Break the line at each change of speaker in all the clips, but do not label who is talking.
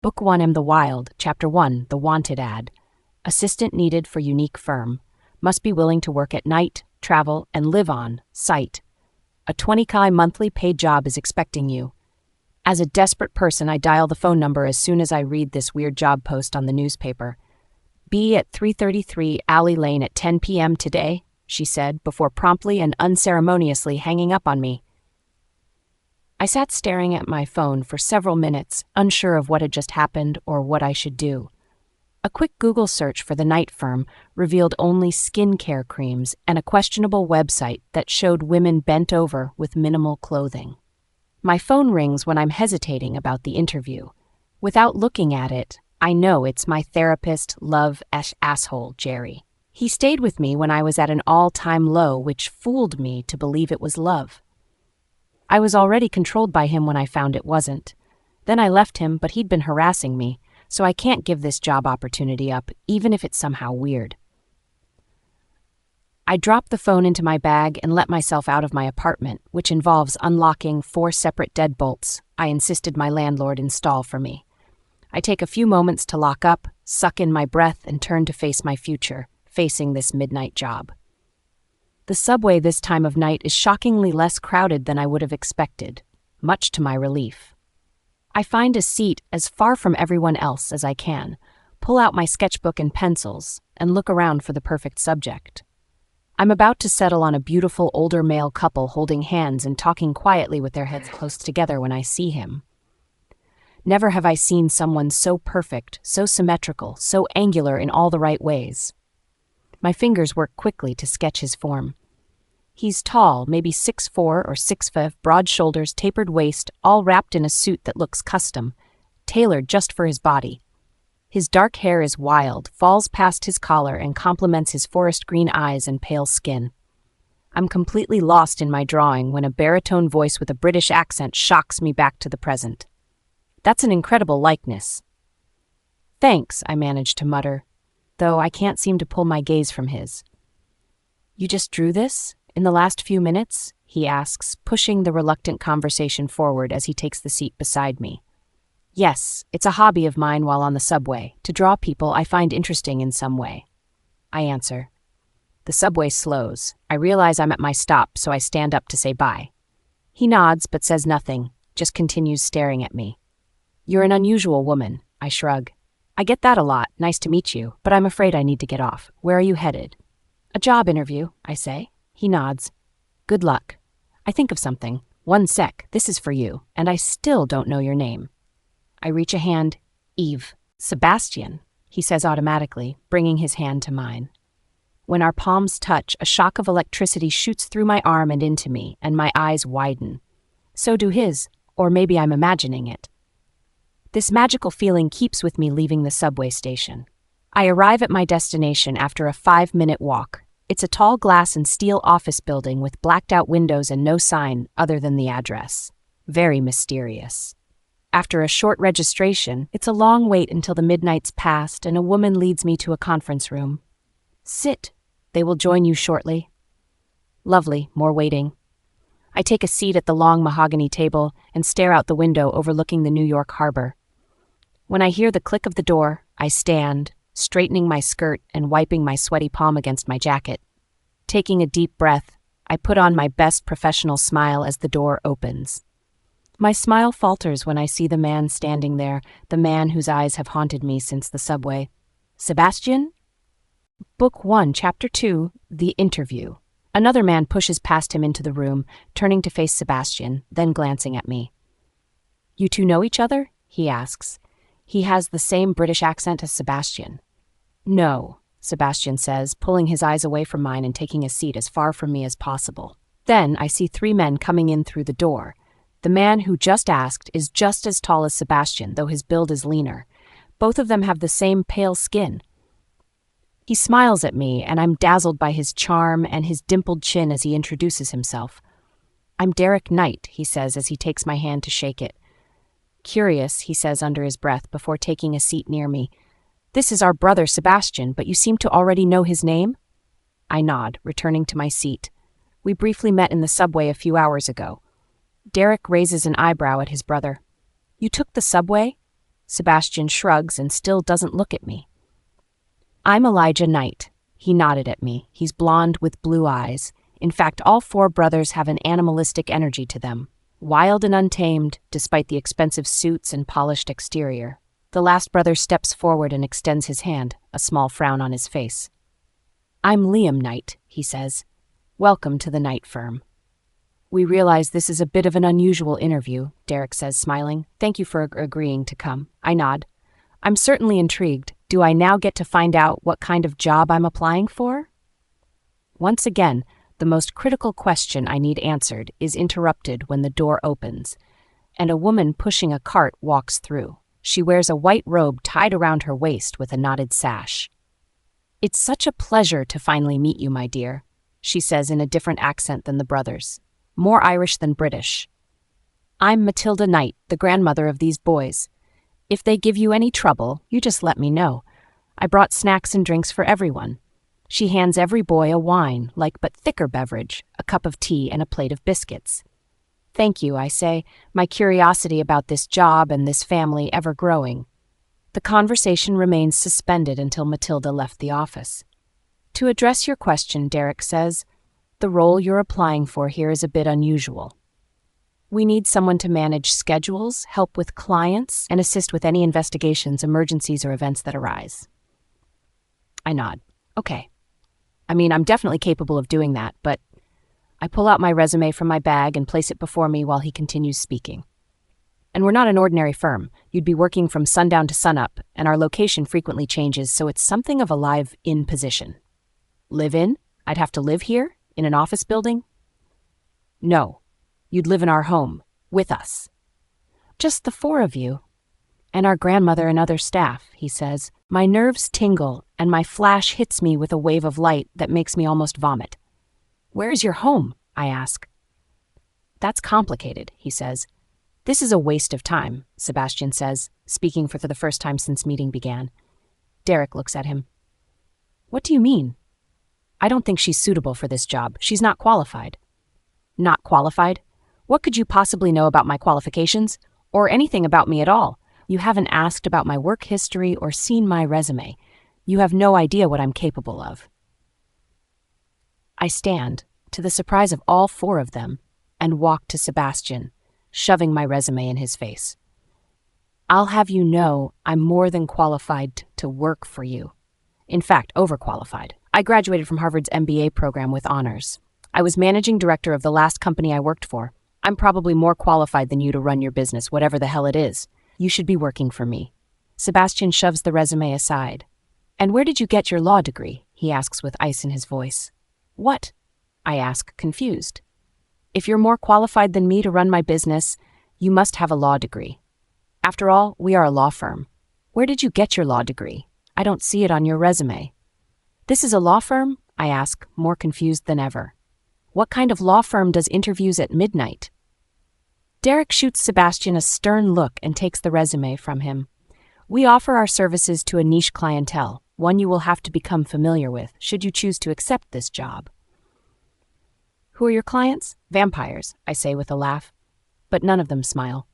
Book 1 Am the Wild, Chapter 1, The Wanted Ad. Assistant needed for unique firm. Must be willing to work at night, travel, and live on site. A 20K monthly paid job is expecting you. As a desperate person, I dial the phone number as soon as I read this weird job post on the newspaper. Be at 333 Alley Lane at 10 p.m. today, she said, before promptly and unceremoniously hanging up on me. I sat staring at my phone for several minutes, unsure of what had just happened or what I should do. A quick Google search for the night firm revealed only skincare creams and a questionable website that showed women bent over with minimal clothing. My phone rings when I'm hesitating about the interview. Without looking at it, I know it's my therapist, asshole, Jerry. He stayed with me when I was at an all-time low, which fooled me to believe it was love. I was already controlled by him when I found it wasn't. Then I left him, but he'd been harassing me, so I can't give this job opportunity up, even if it's somehow weird. I dropped the phone into my bag and let myself out of my apartment, which involves unlocking 4 separate deadbolts I insisted my landlord install for me. I take a few moments to lock up, suck in my breath, and turn to face my future, facing this midnight job. The subway this time of night is shockingly less crowded than I would have expected, much to my relief. I find a seat as far from everyone else as I can, pull out my sketchbook and pencils, and look around for the perfect subject. I'm about to settle on a beautiful older male couple holding hands and talking quietly with their heads close together when I see him. Never have I seen someone so perfect, so symmetrical, so angular in all the right ways. My fingers work quickly to sketch his form. He's tall, maybe 6'4" or 6'5", broad shoulders, tapered waist, all wrapped in a suit that looks custom, tailored just for his body. His dark hair is wild, falls past his collar, and complements his forest green eyes and pale skin. I'm completely lost in my drawing when a baritone voice with a British accent shocks me back to the present. That's an incredible likeness. Thanks, I manage to mutter, though I can't seem to pull my gaze from his. You just drew this? In the last few minutes? He asks, pushing the reluctant conversation forward as he takes the seat beside me. Yes, it's a hobby of mine while on the subway, to draw people I find interesting in some way. I answer. The subway slows. I realize I'm at my stop, so I stand up to say bye. He nods but says nothing, just continues staring at me. You're an unusual woman, I shrug. I get that a lot, nice to meet you, but I'm afraid I need to get off. Where are you headed? A job interview, I say. He nods. Good luck. I think of something. 1 sec, this is for you, and I still don't know your name. I reach a hand. Eve. Sebastian, he says automatically, bringing his hand to mine. When our palms touch, a shock of electricity shoots through my arm and into me, and my eyes widen. So do his, or maybe I'm imagining it. This magical feeling keeps with me leaving the subway station. I arrive at my destination after a 5-minute walk. It's a tall glass and steel office building with blacked-out windows and no sign other than the address. Very mysterious. After a short registration, it's a long wait until the midnight's passed and a woman leads me to a conference room. Sit. They will join you shortly. Lovely, more waiting. I take a seat at the long mahogany table and stare out the window overlooking the New York harbor. When I hear the click of the door, I stand, straightening my skirt and wiping my sweaty palm against my jacket. Taking a deep breath, I put on my best professional smile as the door opens. My smile falters when I see the man standing there, the man whose eyes have haunted me since the subway. Sebastian? Book 1, Chapter 2, The Interview. Another man pushes past him into the room, turning to face Sebastian, then glancing at me. You two know each other? He asks. He has the same British accent as Sebastian. No, Sebastian says, pulling his eyes away from mine and taking a seat as far from me as possible. Then I see 3 men coming in through the door. The man who just asked is just as tall as Sebastian, though his build is leaner. Both of them have the same pale skin. He smiles at me, and I'm dazzled by his charm and his dimpled chin as he introduces himself. I'm Derek Knight, he says as he takes my hand to shake it. Curious, he says under his breath before taking a seat near me. This is our brother Sebastian, but you seem to already know his name? I nod, returning to my seat. We briefly met in the subway a few hours ago. Derek raises an eyebrow at his brother. You took the subway? Sebastian shrugs and still doesn't look at me. I'm Elijah Knight. He nodded at me. He's blonde with blue eyes. In fact, all four brothers have an animalistic energy to them, wild and untamed, despite the expensive suits and polished exterior. The last brother steps forward and extends his hand, a small frown on his face. I'm Liam Knight, he says. Welcome to the Knight firm. We realize this is a bit of an unusual interview, Derek says, smiling. Thank you for agreeing to come. I nod. I'm certainly intrigued. Do I now get to find out what kind of job I'm applying for? Once again, the most critical question I need answered is interrupted when the door opens, and a woman pushing a cart walks through. She wears a white robe tied around her waist with a knotted sash. It's such a pleasure to finally meet you, my dear, she says in a different accent than the brothers, more Irish than British. I'm Matilda Knight, the grandmother of these boys. If they give you any trouble, you just let me know. I brought snacks and drinks for everyone. She hands every boy a wine, but thicker beverage, a cup of tea and a plate of biscuits. Thank you, I say, my curiosity about this job and this family ever growing. The conversation remains suspended until Matilda left the office. To address your question, Derek says, the role you're applying for here is a bit unusual. We need someone to manage schedules, help with clients, and assist with any investigations, emergencies, or events that arise. I nod. Okay. I'm definitely capable of doing that, but I pull out my resume from my bag and place it before me while he continues speaking. And we're not an ordinary firm. You'd be working from sundown to sunup, and our location frequently changes, so it's something of a live-in position. Live in? I'd have to live here? In an office building? No. You'd live in our home, with us. Just the four of you. And our grandmother and other staff, he says. My nerves tingle, and my flash hits me with a wave of light that makes me almost vomit. Where is your home? I ask. That's complicated, he says. This is a waste of time, Sebastian says, speaking for the first time since meeting began. Derek looks at him. What do you mean? I don't think she's suitable for this job. She's not qualified. Not qualified? What could you possibly know about my qualifications? Or anything about me at all? You haven't asked about my work history or seen my resume. You have no idea what I'm capable of. I stand, to the surprise of all four of them, and walk to Sebastian, shoving my resume in his face. I'll have you know I'm more than qualified to work for you. In fact, overqualified. I graduated from Harvard's MBA program with honors. I was managing director of the last company I worked for. I'm probably more qualified than you to run your business, whatever the hell it is. You should be working for me. Sebastian shoves the resume aside. And where did you get your law degree? He asks with ice in his voice. What? I ask, confused. If you're more qualified than me to run my business, you must have a law degree. After all, we are a law firm. Where did you get your law degree? I don't see it on your resume. This is a law firm? I ask, more confused than ever. What kind of law firm does interviews at midnight? Derek shoots Sebastian a stern look and takes the resume from him. We offer our services to a niche clientele, one you will have to become familiar with, should you choose to accept this job. Who are your clients? Vampires, I say with a laugh. But none of them smile.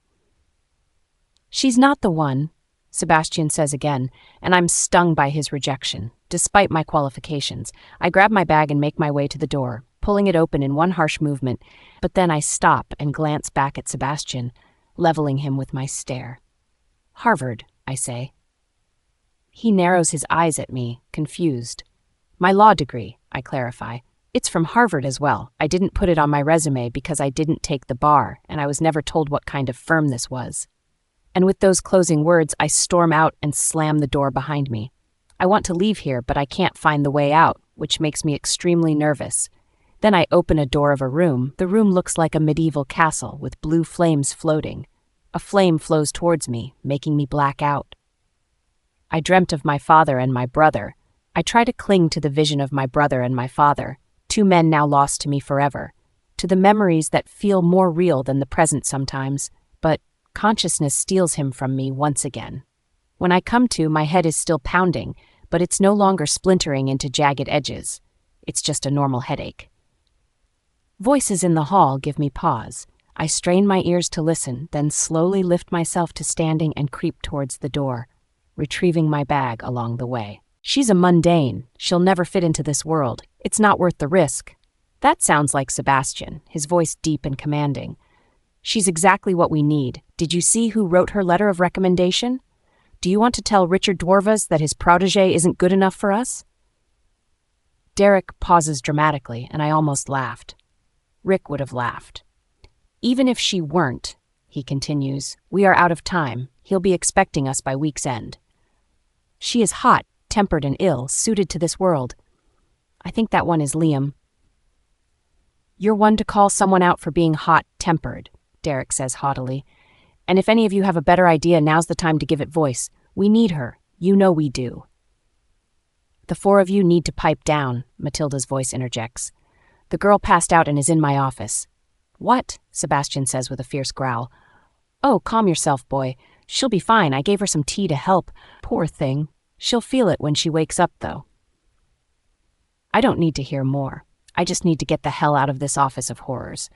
She's not the one, Sebastian says again, and I'm stung by his rejection. Despite my qualifications, I grab my bag and make my way to the door, pulling it open in one harsh movement, but then I stop and glance back at Sebastian, leveling him with my stare. Harvard, I say. He narrows his eyes at me, confused. My law degree, I clarify. It's from Harvard as well. I didn't put it on my resume because I didn't take the bar, and I was never told what kind of firm this was. And with those closing words, I storm out and slam the door behind me. I want to leave here, but I can't find the way out, which makes me extremely nervous. Then I open a door of a room. The room looks like a medieval castle with blue flames floating. A flame flows towards me, making me black out. I dreamt of my father and my brother. I try to cling to the vision of my brother and my father, two men now lost to me forever, to the memories that feel more real than the present sometimes, but consciousness steals him from me once again. When I come to, my head is still pounding, but it's no longer splintering into jagged edges. It's just a normal headache. Voices in the hall give me pause. I strain my ears to listen, then slowly lift myself to standing and creep towards the door, retrieving my bag along the way. She's a mundane. She'll never fit into this world. It's not worth the risk. That sounds like Sebastian, his voice deep and commanding. She's exactly what we need. Did you see who wrote her letter of recommendation? Do you want to tell Richard Dwarvas that his protégé isn't good enough for us? Derek pauses dramatically, and I almost laughed. Rick would have laughed. Even if she weren't, he continues, we are out of time. He'll be expecting us by week's end. She is hot, tempered, and ill, suited to this world. I think that one is Liam. You're one to call someone out for being hot-tempered, Derek says haughtily. And if any of you have a better idea, now's the time to give it voice. We need her. You know we do. The four of you need to pipe down, Matilda's voice interjects. The girl passed out and is in my office. What? Sebastian says with a fierce growl. Oh, calm yourself, boy. She'll be fine. I gave her some tea to help. Poor thing. She'll feel it when she wakes up, though. I don't need to hear more. I just need to get the hell out of this office of horrors.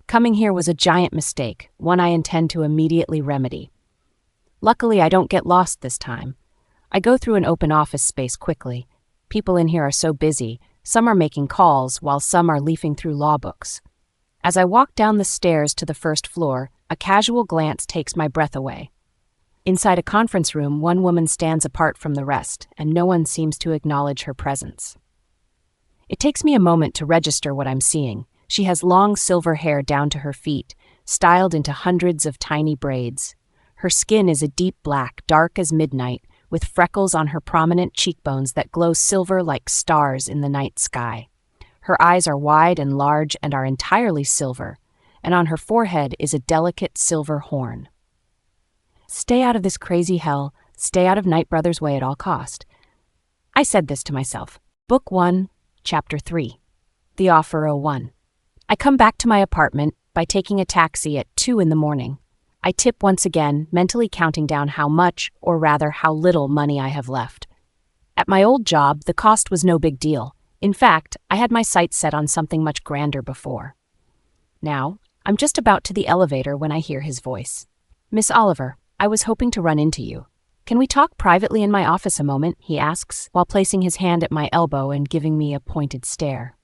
Coming here was a giant mistake, one I intend to immediately remedy. Luckily, I don't get lost this time. I go through an open office space quickly. People in here are so busy. Some are making calls, while some are leafing through law books. As I walk down the stairs to the first floor, a casual glance takes my breath away. Inside a conference room, one woman stands apart from the rest, and no one seems to acknowledge her presence. It takes me a moment to register what I'm seeing. She has long silver hair down to her feet, styled into hundreds of tiny braids. Her skin is a deep black, dark as midnight, with freckles on her prominent cheekbones that glow silver like stars in the night sky. Her eyes are wide and large and are entirely silver, and on her forehead is a delicate silver horn. Stay out of this crazy hell. Stay out of Knight Brothers' way at all cost. I said this to myself. Book 1, Chapter 3. The Offer 01. I come back to my apartment by taking a taxi at 2 in the morning. I tip once again, mentally counting down how much, or rather how little money I have left. At my old job, the cost was no big deal. In fact, I had my sights set on something much grander before. Now, I'm just about to the elevator when I hear his voice. Miss Oliver, I was hoping to run into you. Can we talk privately in my office a moment? He asks, while placing his hand at my elbow and giving me a pointed stare.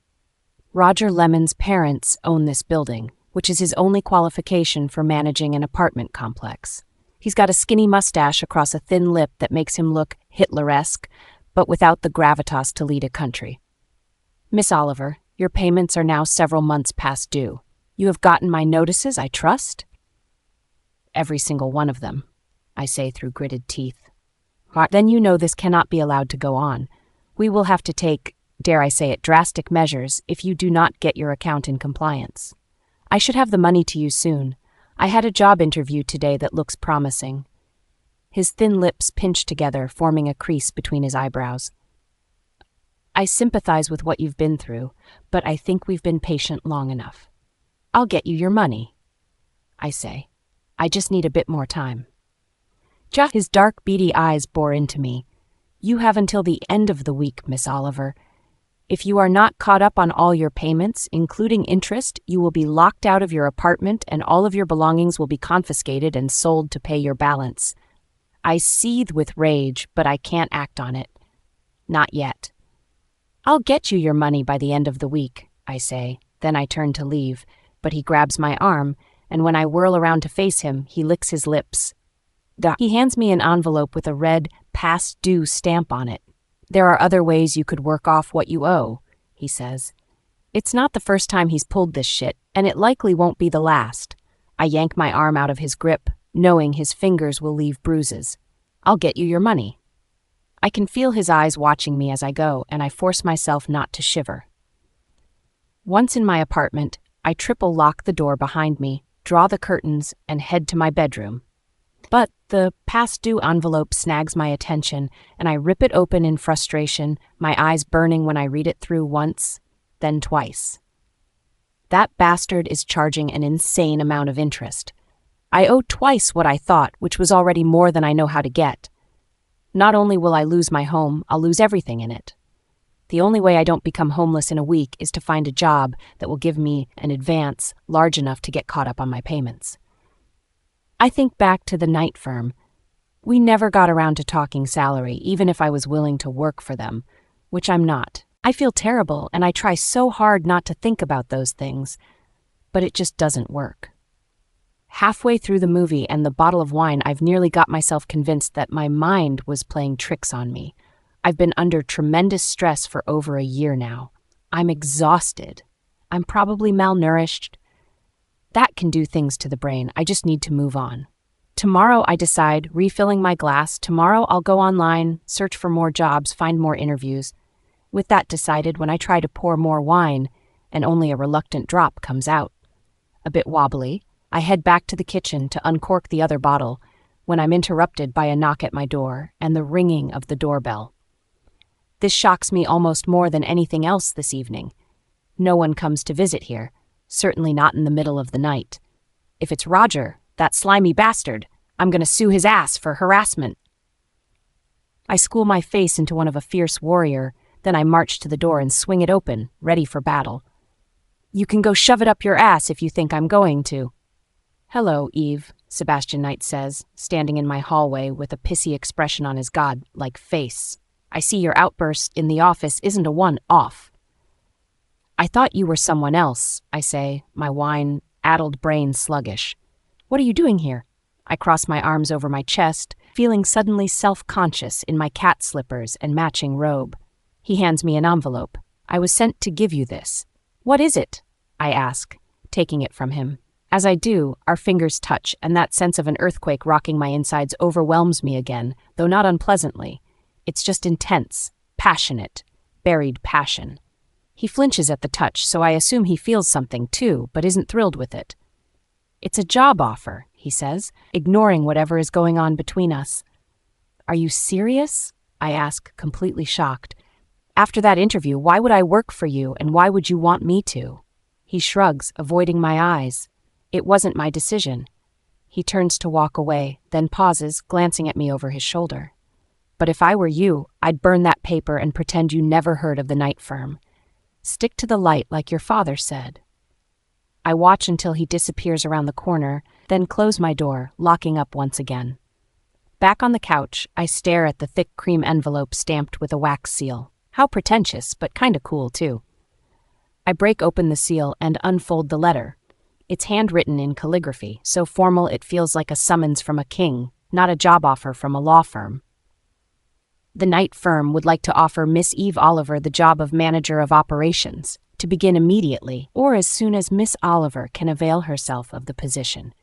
Roger Lemon's parents own this building, which is his only qualification for managing an apartment complex. He's got a skinny mustache across a thin lip that makes him look Hitler-esque, but without the gravitas to lead a country. Miss Oliver, your payments are now several months past due. You have gotten my notices, I trust? Every single one of them, I say through gritted teeth. Then you know this cannot be allowed to go on. We will have to take, dare I say it, drastic measures if you do not get your account in compliance. I should have the money to you soon. I had a job interview today that looks promising. His thin lips pinch together, forming a crease between his eyebrows. I sympathize with what you've been through, but I think we've been patient long enough. I'll get you your money, I say. I just need a bit more time. His dark, beady eyes bore into me. You have until the end of the week, Miss Oliver. If you are not caught up on all your payments, including interest, you will be locked out of your apartment and all of your belongings will be confiscated and sold to pay your balance. I seethe with rage, but I can't act on it. Not yet. I'll get you your money by the end of the week, I say. Then I turn to leave, but he grabs my arm, and when I whirl around to face him, he licks his lips. He hands me an envelope with a red, past due stamp on it. There are other ways you could work off what you owe, he says. It's not the first time he's pulled this shit, and it likely won't be the last. I yank my arm out of his grip, knowing his fingers will leave bruises. I'll get you your money. I can feel his eyes watching me as I go, and I force myself not to shiver. Once in my apartment, I triple lock the door behind me, draw the curtains, and head to my bedroom. But the past due envelope snags my attention, and I rip it open in frustration, my eyes burning when I read it through once, then twice. That bastard is charging an insane amount of interest. I owe twice what I thought, which was already more than I know how to get. Not only will I lose my home, I'll lose everything in it. The only way I don't become homeless in a week is to find a job that will give me an advance large enough to get caught up on my payments. I think back to the night firm. We never got around to talking salary, even if I was willing to work for them, which I'm not. I feel terrible, and I try so hard not to think about those things, but it just doesn't work. Halfway through the movie and the bottle of wine, I've nearly got myself convinced that my mind was playing tricks on me. I've been under tremendous stress for over a year now. I'm exhausted. I'm probably malnourished. That can do things to the brain. I just need to move on. Tomorrow I decide, refilling my glass. Tomorrow I'll go online, search for more jobs, find more interviews. With that decided, when I try to pour more wine, and only a reluctant drop comes out. A bit wobbly, I head back to the kitchen to uncork the other bottle when I'm interrupted by a knock at my door and the ringing of the doorbell. This shocks me almost more than anything else this evening. No one comes to visit here, certainly not in the middle of the night. If it's Roger, that slimy bastard, I'm going to sue his ass for harassment. I school my face into one of a fierce warrior, then I march to the door and swing it open, ready for battle. You can go shove it up your ass if you think I'm going to. Hello, Eve, Sebastian Knight says, standing in my hallway with a pissy expression on his god-like face. I see your outburst in the office isn't a one-off. I thought you were someone else, I say, my wine-addled brain sluggish. What are you doing here? I cross my arms over my chest, feeling suddenly self-conscious in my cat slippers and matching robe. He hands me an envelope. I was sent to give you this. What is it? I ask, taking it from him. As I do, our fingers touch, and that sense of an earthquake rocking my insides overwhelms me again, though not unpleasantly. It's just intense, passionate, buried passion. He flinches at the touch, so I assume he feels something too, but isn't thrilled with it. It's a job offer, he says, ignoring whatever is going on between us. Are you serious? I ask, completely shocked. After that interview, why would I work for you, and why would you want me to? He shrugs, avoiding my eyes. It wasn't my decision. He turns to walk away, then pauses, glancing at me over his shoulder. But if I were you, I'd burn that paper and pretend you never heard of the night firm. Stick to the light like your father said. I watch until he disappears around the corner, then close my door, locking up once again. Back on the couch, I stare at the thick cream envelope stamped with a wax seal. How pretentious, but kinda cool, too. I break open the seal and unfold the letter. It's handwritten in calligraphy, so formal it feels like a summons from a king, not a job offer from a law firm. The night firm would like to offer Miss Eve Oliver the job of manager of operations, to begin immediately, or as soon as Miss Oliver can avail herself of the position.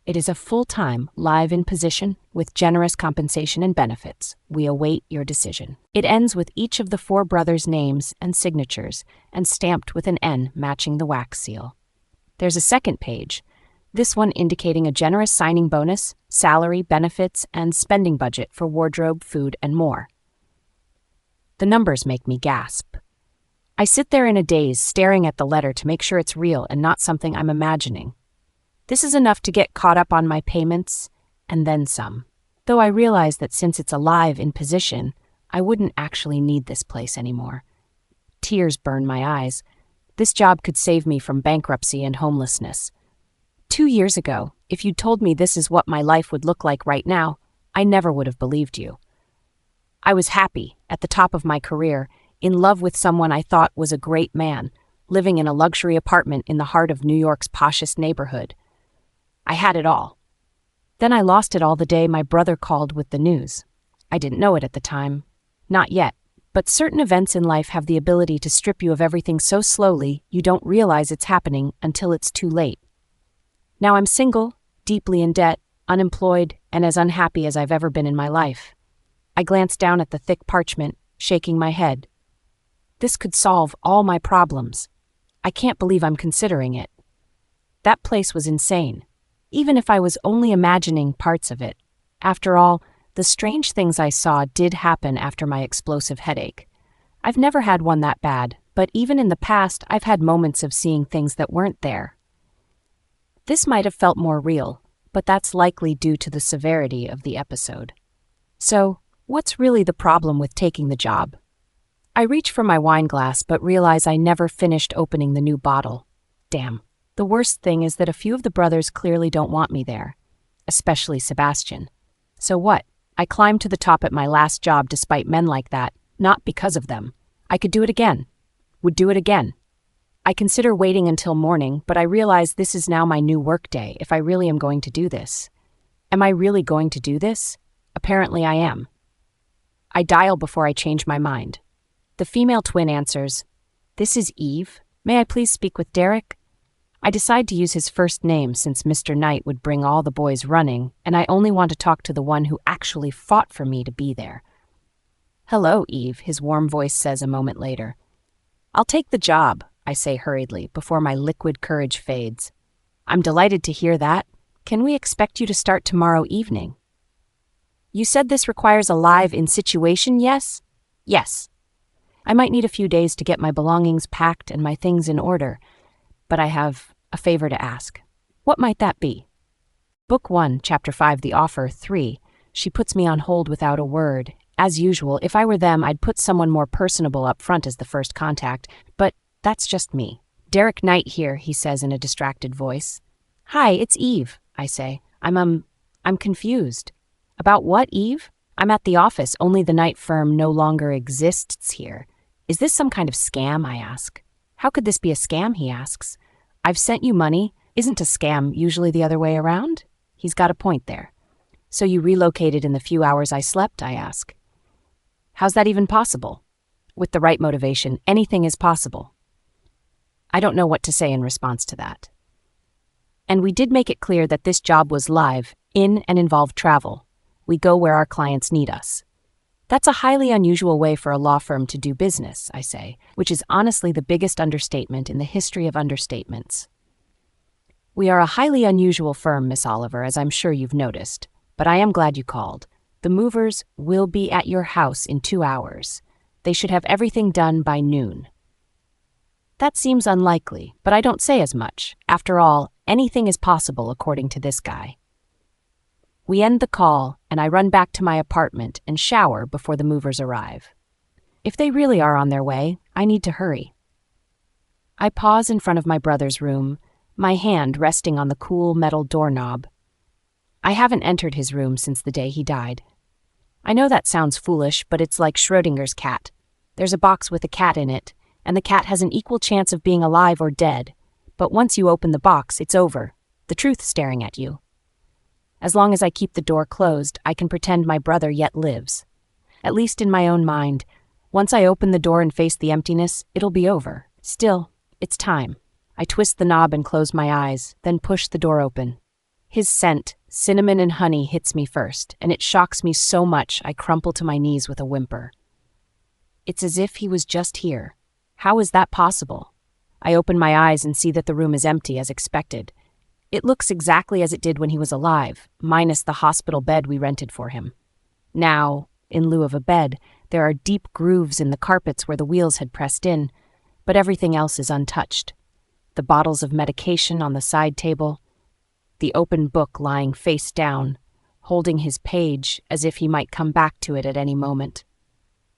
It is a full-time, live-in position with generous compensation and benefits. We await your decision. It ends with each of the 4 brothers' names and signatures, and stamped with an N matching the wax seal. There's a second page, this one indicating a generous signing bonus, salary, benefits, and spending budget for wardrobe, food, and more. The numbers make me gasp. I sit there in a daze, staring at the letter to make sure it's real and not something I'm imagining. This is enough to get caught up on my payments, and then some. Though I realize that since it's a live-in position, I wouldn't actually need this place anymore. Tears burn my eyes. This job could save me from bankruptcy and homelessness. 2 years ago, if you'd told me this is what my life would look like right now, I never would have believed you. I was happy, at the top of my career, in love with someone I thought was a great man, living in a luxury apartment in the heart of New York's poshest neighborhood. I had it all. Then I lost it all the day my brother called with the news. I didn't know it at the time. Not yet. But certain events in life have the ability to strip you of everything so slowly you don't realize it's happening until it's too late. Now I'm single, deeply in debt, unemployed, and as unhappy as I've ever been in my life. I glance down at the thick parchment, shaking my head. This could solve all my problems. I can't believe I'm considering it. That place was insane, even if I was only imagining parts of it. After all, the strange things I saw did happen after my explosive headache. I've never had one that bad, but even in the past, I've had moments of seeing things that weren't there. This might have felt more real, but that's likely due to the severity of the episode. So, what's really the problem with taking the job? I reach for my wine glass but realize I never finished opening the new bottle. Damn. The worst thing is that a few of the brothers clearly don't want me there, especially Sebastian. So what? I climbed to the top at my last job despite men like that, not because of them. I could do it again. Would do it again. I consider waiting until morning, but I realize this is now my new workday if I really am going to do this. Am I really going to do this? Apparently I am. I dial before I change my mind. The female twin answers, "This is Eve. May I please speak with Derek?" I decide to use his first name since Mr. Knight would bring all the boys running, and I only want to talk to the one who actually fought for me to be there. "Hello, Eve," his warm voice says a moment later. "I'll take the job," I say hurriedly before my liquid courage fades. "I'm delighted to hear that. Can we expect you to start tomorrow evening?" "You said this requires a live-in situation, yes?" "Yes. I might need a few days to get my belongings packed and my things in order, but I have a favor to ask." "What might that be?" Book 1, Chapter 5, The Offer, 3. She puts me on hold without a word. As usual, if I were them, I'd put someone more personable up front as the first contact, but that's just me. "Derek Knight here," he says in a distracted voice. "Hi, it's Eve," I say. I'm confused." "About what, Eve?" "I'm at the office, only the Knight firm no longer exists here." "Is this some kind of scam?" I ask. "How could this be a scam?" he asks. "I've sent you money. Isn't a scam usually the other way around?" He's got a point there. "So you relocated in the few hours I slept?" I ask. "How's that even possible?" "With the right motivation, anything is possible." I don't know what to say in response to that. And we did make it clear that this job was live, in and involved travel. We go where our clients need us. "That's a highly unusual way for a law firm to do business," I say, which is honestly the biggest understatement in the history of understatements. "We are a highly unusual firm, Miss Oliver, as I'm sure you've noticed, but I am glad you called. The movers will be at your house in 2 hours. They should have everything done by noon." That seems unlikely, but I don't say as much. After all, anything is possible according to this guy. We end the call, and I run back to my apartment and shower before the movers arrive. If they really are on their way, I need to hurry. I pause in front of my brother's room, my hand resting on the cool metal doorknob. I haven't entered his room since the day he died. I know that sounds foolish, but it's like Schrödinger's cat. There's a box with a cat in it, and the cat has an equal chance of being alive or dead. But once you open the box, it's over, the truth staring at you. As long as I keep the door closed, I can pretend my brother yet lives. At least in my own mind. Once I open the door and face the emptiness, it'll be over. Still, it's time. I twist the knob and close my eyes, then push the door open. His scent, cinnamon and honey, hits me first, and it shocks me so much I crumple to my knees with a whimper. It's as if he was just here. How is that possible? I open my eyes and see that the room is empty as expected. It looks exactly as it did when he was alive, minus the hospital bed we rented for him. Now, in lieu of a bed, there are deep grooves in the carpets where the wheels had pressed in, but everything else is untouched. The bottles of medication on the side table, the open book lying face down, holding his page as if he might come back to it at any moment.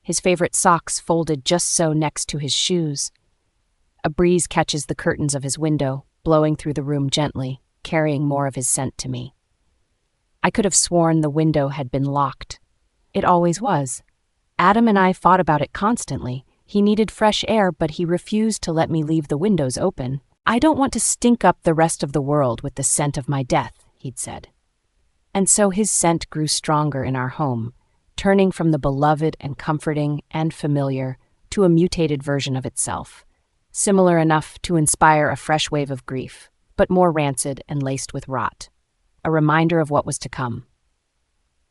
His favorite socks folded just so next to his shoes. A breeze catches the curtains of his window, blowing through the room gently, carrying more of his scent to me. I could have sworn the window had been locked. It always was. Adam and I fought about it constantly. He needed fresh air, but he refused to let me leave the windows open. "I don't want to stink up the rest of the world with the scent of my death," he'd said. And so his scent grew stronger in our home, turning from the beloved and comforting and familiar to a mutated version of itself, similar enough to inspire a fresh wave of grief, but more rancid and laced with rot, a reminder of what was to come.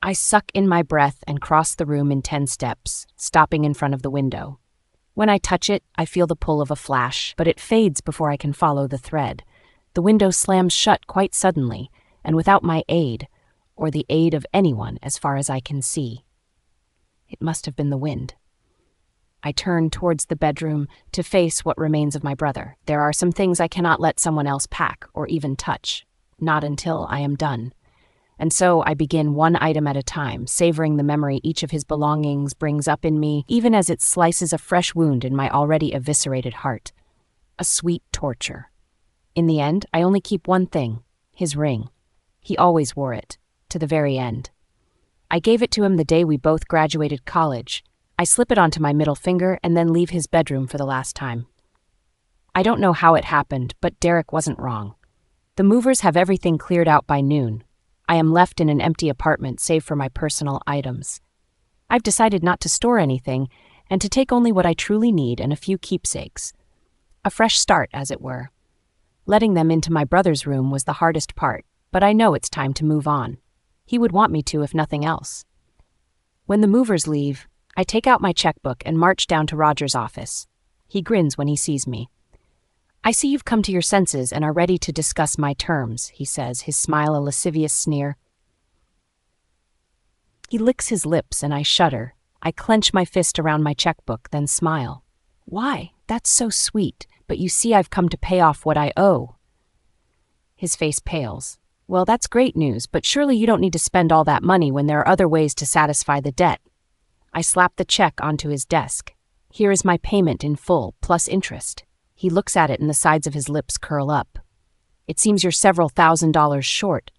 I suck in my breath and cross the room in 10 steps, stopping in front of the window. When I touch it, I feel the pull of a flash, but it fades before I can follow the thread. The window slams shut quite suddenly, and without my aid, or the aid of anyone as far as I can see. It must have been the wind. I turn towards the bedroom to face what remains of my brother. There are some things I cannot let someone else pack or even touch, not until I am done. And so I begin one item at a time, savoring the memory each of his belongings brings up in me, even as it slices a fresh wound in my already eviscerated heart. A sweet torture. In the end, I only keep one thing, his ring. He always wore it, to the very end. I gave it to him the day we both graduated college. I slip it onto my middle finger and then leave his bedroom for the last time. I don't know how it happened, but Derek wasn't wrong. The movers have everything cleared out by noon. I am left in an empty apartment save for my personal items. I've decided not to store anything and to take only what I truly need and a few keepsakes. A fresh start, as it were. Letting them into my brother's room was the hardest part, but I know it's time to move on. He would want me to, if nothing else. When the movers leave, I take out my checkbook and march down to Roger's office. He grins when he sees me. "I see you've come to your senses and are ready to discuss my terms," he says, his smile a lascivious sneer. He licks his lips and I shudder. I clench my fist around my checkbook, then smile. "Why? That's so sweet, but you see I've come to pay off what I owe." His face pales. "Well, that's great news, but surely you don't need to spend all that money when there are other ways to satisfy the debt." I slap the check onto his desk. "Here is my payment in full, plus interest." He looks at it and the sides of his lips curl up. "It seems you're several $1,000s short."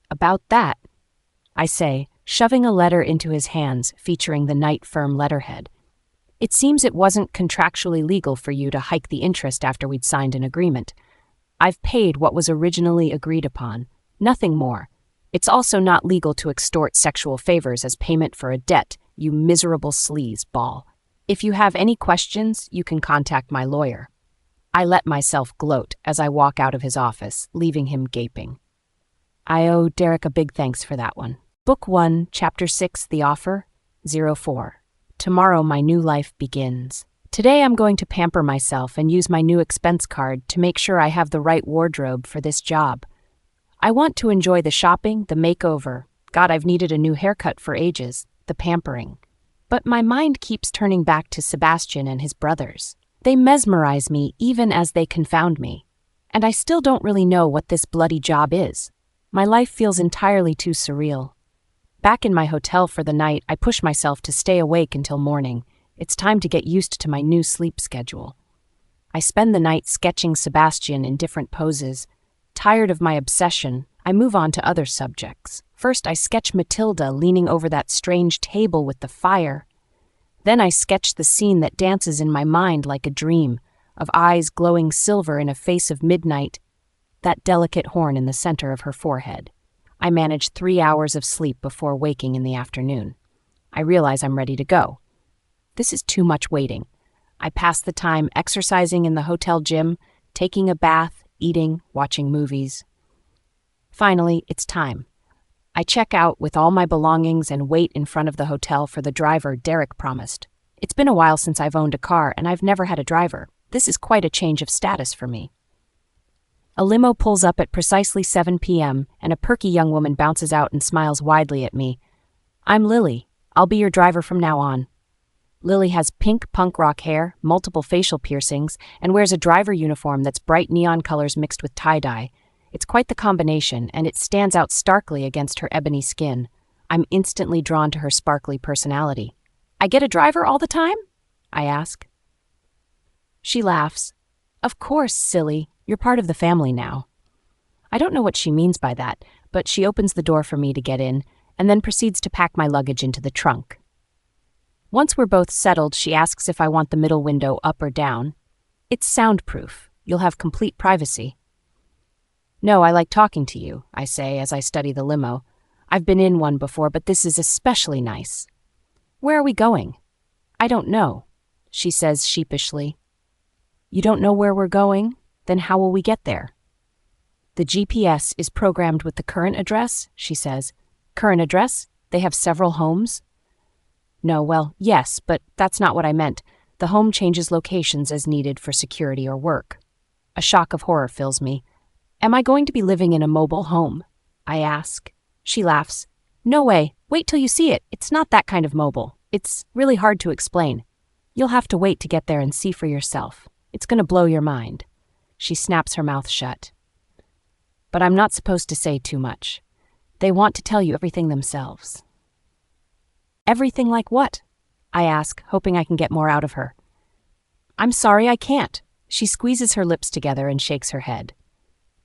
"About that," I say, shoving a letter into his hands featuring the Knight Firm letterhead. "It seems it wasn't contractually legal for you to hike the interest after we'd signed an agreement. I've paid what was originally agreed upon, nothing more. It's also not legal to extort sexual favors as payment for a debt, you miserable sleazeball. If you have any questions, you can contact my lawyer." I let myself gloat as I walk out of his office, leaving him gaping. I owe Derek a big thanks for that one. Book 1, Chapter 6, The Offer, 04. Tomorrow my new life begins. Today I'm going to pamper myself and use my new expense card to make sure I have the right wardrobe for this job. I want to enjoy the shopping, the makeover. God, I've needed a new haircut for ages. The pampering. But my mind keeps turning back to Sebastian and his brothers. They mesmerize me even as they confound me. And I still don't really know what this bloody job is. My life feels entirely too surreal. Back in my hotel for the night, I push myself to stay awake until morning. It's time to get used to my new sleep schedule. I spend the night sketching Sebastian in different poses. Tired of my obsession, I move on to other subjects. First, I sketch Matilda leaning over that strange table with the fire. Then I sketch the scene that dances in my mind like a dream, of eyes glowing silver in a face of midnight, that delicate horn in the center of her forehead. I manage 3 hours of sleep before waking in the afternoon. I realize I'm ready to go. This is too much waiting. I pass the time exercising in the hotel gym, taking a bath, eating, watching movies. Finally, it's time. I check out with all my belongings and wait in front of the hotel for the driver Derek promised. It's been a while since I've owned a car, and I've never had a driver. This is quite a change of status for me. A limo pulls up at precisely 7 p.m., and a perky young woman bounces out and smiles widely at me. "I'm Lily. I'll be your driver from now on." Lily has pink punk rock hair, multiple facial piercings, and wears a driver uniform that's bright neon colors mixed with tie-dye. It's quite the combination, and it stands out starkly against her ebony skin. I'm instantly drawn to her sparkly personality. "I get a driver all the time?" I ask. She laughs. "Of course, silly. You're part of the family now." I don't know what she means by that, but she opens the door for me to get in, and then proceeds to pack my luggage into the trunk. Once we're both settled, she asks if I want the middle window up or down. "It's soundproof. You'll have complete privacy." "No, I like talking to you," I say as I study the limo. "I've been in one before, but this is especially nice." "Where are we going?" "I don't know," she says sheepishly. "You don't know where we're going? Then how will we get there?" "The GPS is programmed with the current address," she says. "Current address? They have several homes?" "No, well, yes, but that's not what I meant. The home changes locations as needed for security or work." A shock of horror fills me. "Am I going to be living in a mobile home?" I ask. She laughs. "No way. Wait till you see it. It's not that kind of mobile. It's really hard to explain. You'll have to wait to get there and see for yourself. It's going to blow your mind." She snaps her mouth shut. but I'm not supposed to say too much. They want to tell you everything themselves. Everything like what? I ask, hoping I can get more out of her. I'm sorry, I can't. She squeezes her lips together and shakes her head.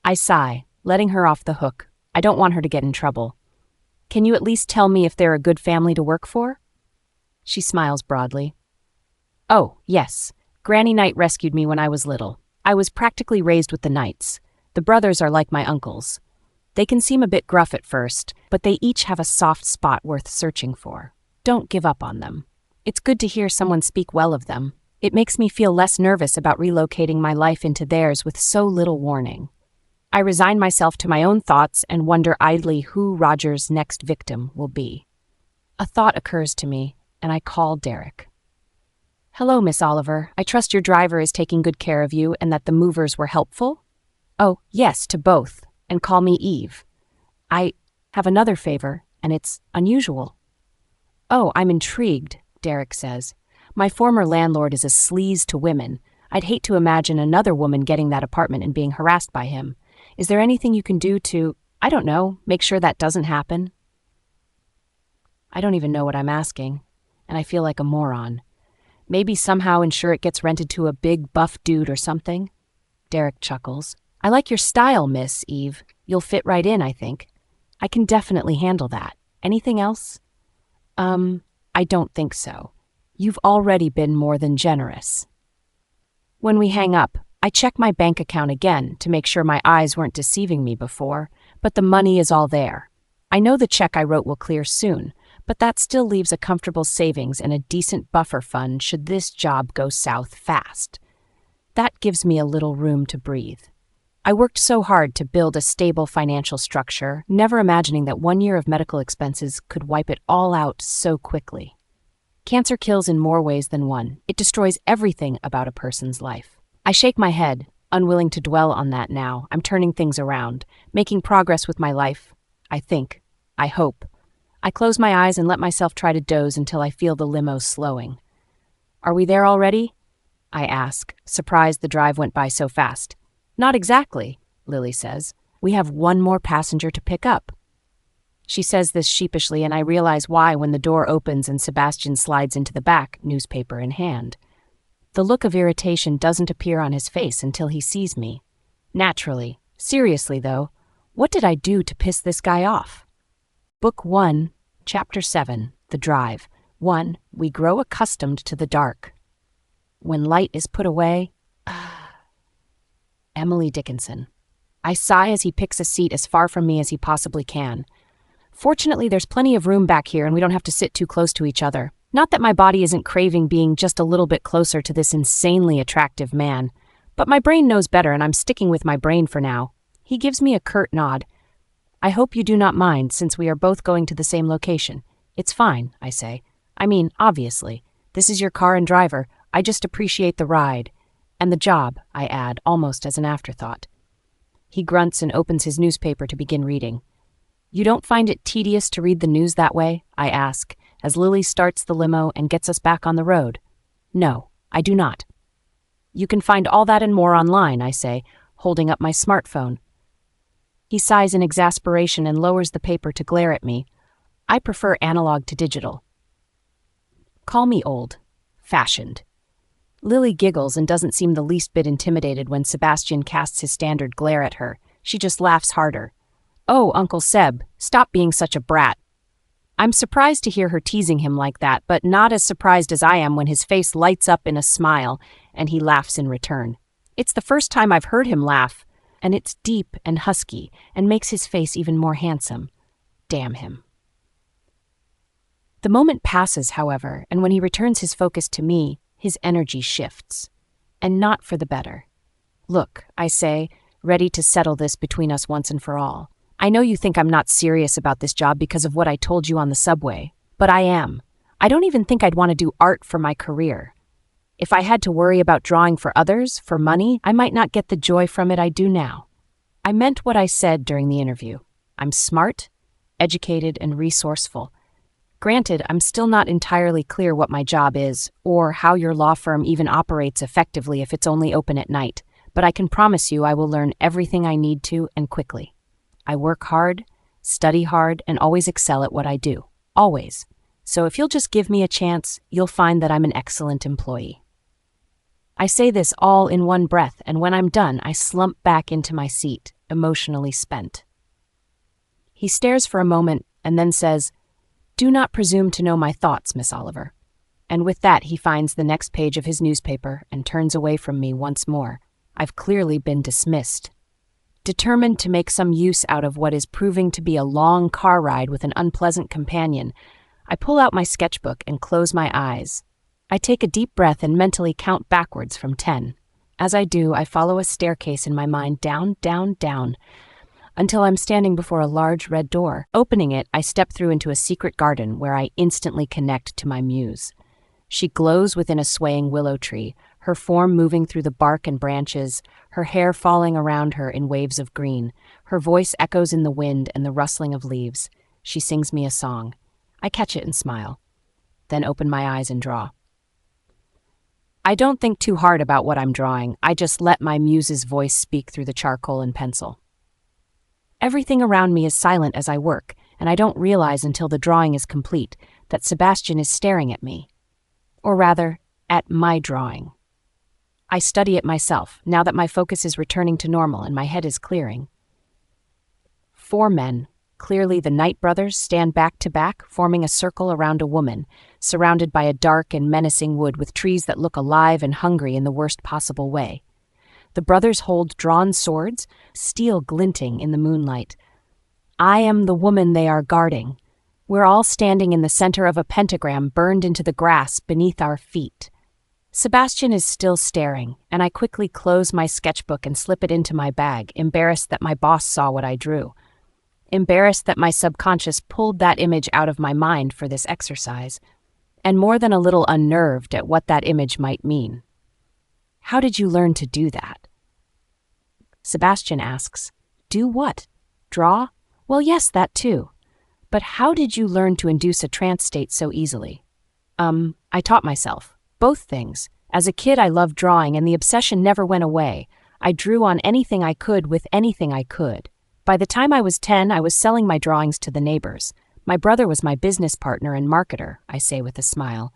I sigh, letting her off the hook. I don't want her to get in trouble. Can you at least tell me if they're a good family to work for? She smiles broadly. Oh, yes. Granny Knight rescued me when I was little. I was practically raised with the Knights. The brothers are like my uncles. They can seem a bit gruff at first, but they each have a soft spot worth searching for. Don't give up on them. It's good to hear someone speak well of them. It makes me feel less nervous about relocating my life into theirs with so little warning. I resign myself to my own thoughts and wonder idly who Roger's next victim will be. A thought occurs to me, and I call Derek. Hello, Miss Oliver. I trust your driver is taking good care of you and that the movers were helpful? Oh, yes, to both, and call me Eve. I have another favor, and it's unusual. Oh, I'm intrigued, Derek says. My former landlord is a sleaze to women. I'd hate to imagine another woman getting that apartment and being harassed by him. Is there anything you can do to, I don't know, make sure that doesn't happen? I don't even know what I'm asking, and I feel like a moron. Maybe somehow ensure it gets rented to a big, buff dude or something? Derek chuckles. I like your style, Miss Eve. You'll fit right in, I think. I can definitely handle that. Anything else? I don't think so. You've already been more than generous. When we hang up, I check my bank account again to make sure my eyes weren't deceiving me before, but the money is all there. I know the check I wrote will clear soon, but that still leaves a comfortable savings and a decent buffer fund should this job go south fast. That gives me a little room to breathe. I worked so hard to build a stable financial structure, never imagining that 1 year of medical expenses could wipe it all out so quickly. Cancer kills in more ways than one. It destroys everything about a person's life. I shake my head, unwilling to dwell on that now. I'm turning things around, making progress with my life. I think. I hope. I close my eyes and let myself try to doze until I feel the limo slowing. Are we there already? I ask, surprised the drive went by so fast. Not exactly, Lily says. We have one more passenger to pick up. She says this sheepishly, and I realize why when the door opens and Sebastian slides into the back, newspaper in hand. The look of irritation doesn't appear on his face until he sees me. Naturally. Seriously, though, what did I do to piss this guy off? Book 1, Chapter 7, The Drive. 1. We grow accustomed to the dark. When light is put away... Emily Dickinson. I sigh as he picks a seat as far from me as he possibly can. Fortunately, there's plenty of room back here and we don't have to sit too close to each other. Not that my body isn't craving being just a little bit closer to this insanely attractive man, but my brain knows better and I'm sticking with my brain for now. He gives me a curt nod. I hope you do not mind since we are both going to the same location. It's fine, I say. I mean, obviously. This is your car and driver. I just appreciate the ride. And the job, I add, almost as an afterthought. He grunts and opens his newspaper to begin reading. You don't find it tedious to read the news that way? I ask, as Lily starts the limo and gets us back on the road. No, I do not. You can find all that and more online, I say, holding up my smartphone. He sighs in exasperation and lowers the paper to glare at me. I prefer analog to digital. Call me old. Fashioned. Lily giggles and doesn't seem the least bit intimidated when Sebastian casts his standard glare at her. She just laughs harder. Oh, Uncle Seb, stop being such a brat. I'm surprised to hear her teasing him like that, but not as surprised as I am when his face lights up in a smile and he laughs in return. It's the first time I've heard him laugh, and it's deep and husky and makes his face even more handsome. Damn him. The moment passes, however, and when he returns his focus to me, his energy shifts. And not for the better. Look, I say, ready to settle this between us once and for all. I know you think I'm not serious about this job because of what I told you on the subway, but I am. I don't even think I'd want to do art for my career. If I had to worry about drawing for others, for money, I might not get the joy from it I do now. I meant what I said during the interview. I'm smart, educated, and resourceful. Granted, I'm still not entirely clear what my job is, or how your law firm even operates effectively if it's only open at night, but I can promise you I will learn everything I need to and quickly. I work hard, study hard, and always excel at what I do. Always. So if you'll just give me a chance, you'll find that I'm an excellent employee. I say this all in one breath, and when I'm done, I slump back into my seat, emotionally spent. He stares for a moment and then says, "Do not presume to know my thoughts, Miss Oliver." And with that, he finds the next page of his newspaper and turns away from me once more. I've clearly been dismissed. Determined to make some use out of what is proving to be a long car ride with an unpleasant companion, I pull out my sketchbook and close my eyes. I take a deep breath and mentally count backwards from 10. As I do, I follow a staircase in my mind down, down, down, until I'm standing before a large red door. Opening it, I step through into a secret garden where I instantly connect to my muse. She glows within a swaying willow tree, her form moving through the bark and branches, her hair falling around her in waves of green. Her voice echoes in the wind and the rustling of leaves. She sings me a song. I catch it and smile, then open my eyes and draw. I don't think too hard about what I'm drawing. I just let my muse's voice speak through the charcoal and pencil. Everything around me is silent as I work, and I don't realize until the drawing is complete that Sebastian is staring at me. Or rather, at my drawing. I study it myself, now that my focus is returning to normal and my head is clearing. 4 men, clearly the Knight brothers, stand back to back, forming a circle around a woman, surrounded by a dark and menacing wood with trees that look alive and hungry in the worst possible way. The brothers hold drawn swords, steel glinting in the moonlight. I am the woman they are guarding. We're all standing in the center of a pentagram burned into the grass beneath our feet. Sebastian is still staring, and I quickly close my sketchbook and slip it into my bag, embarrassed that my boss saw what I drew. Embarrassed that my subconscious pulled that image out of my mind for this exercise, and more than a little unnerved at what that image might mean. How did you learn to do that? Sebastian asks. Do what? Draw? Well, yes, that too. But how did you learn to induce a trance state so easily? I taught myself. Both things. As a kid, I loved drawing, and the obsession never went away. I drew on anything I could with anything I could. By the time I was 10, I was selling my drawings to the neighbors. My brother was my business partner and marketer, I say with a smile.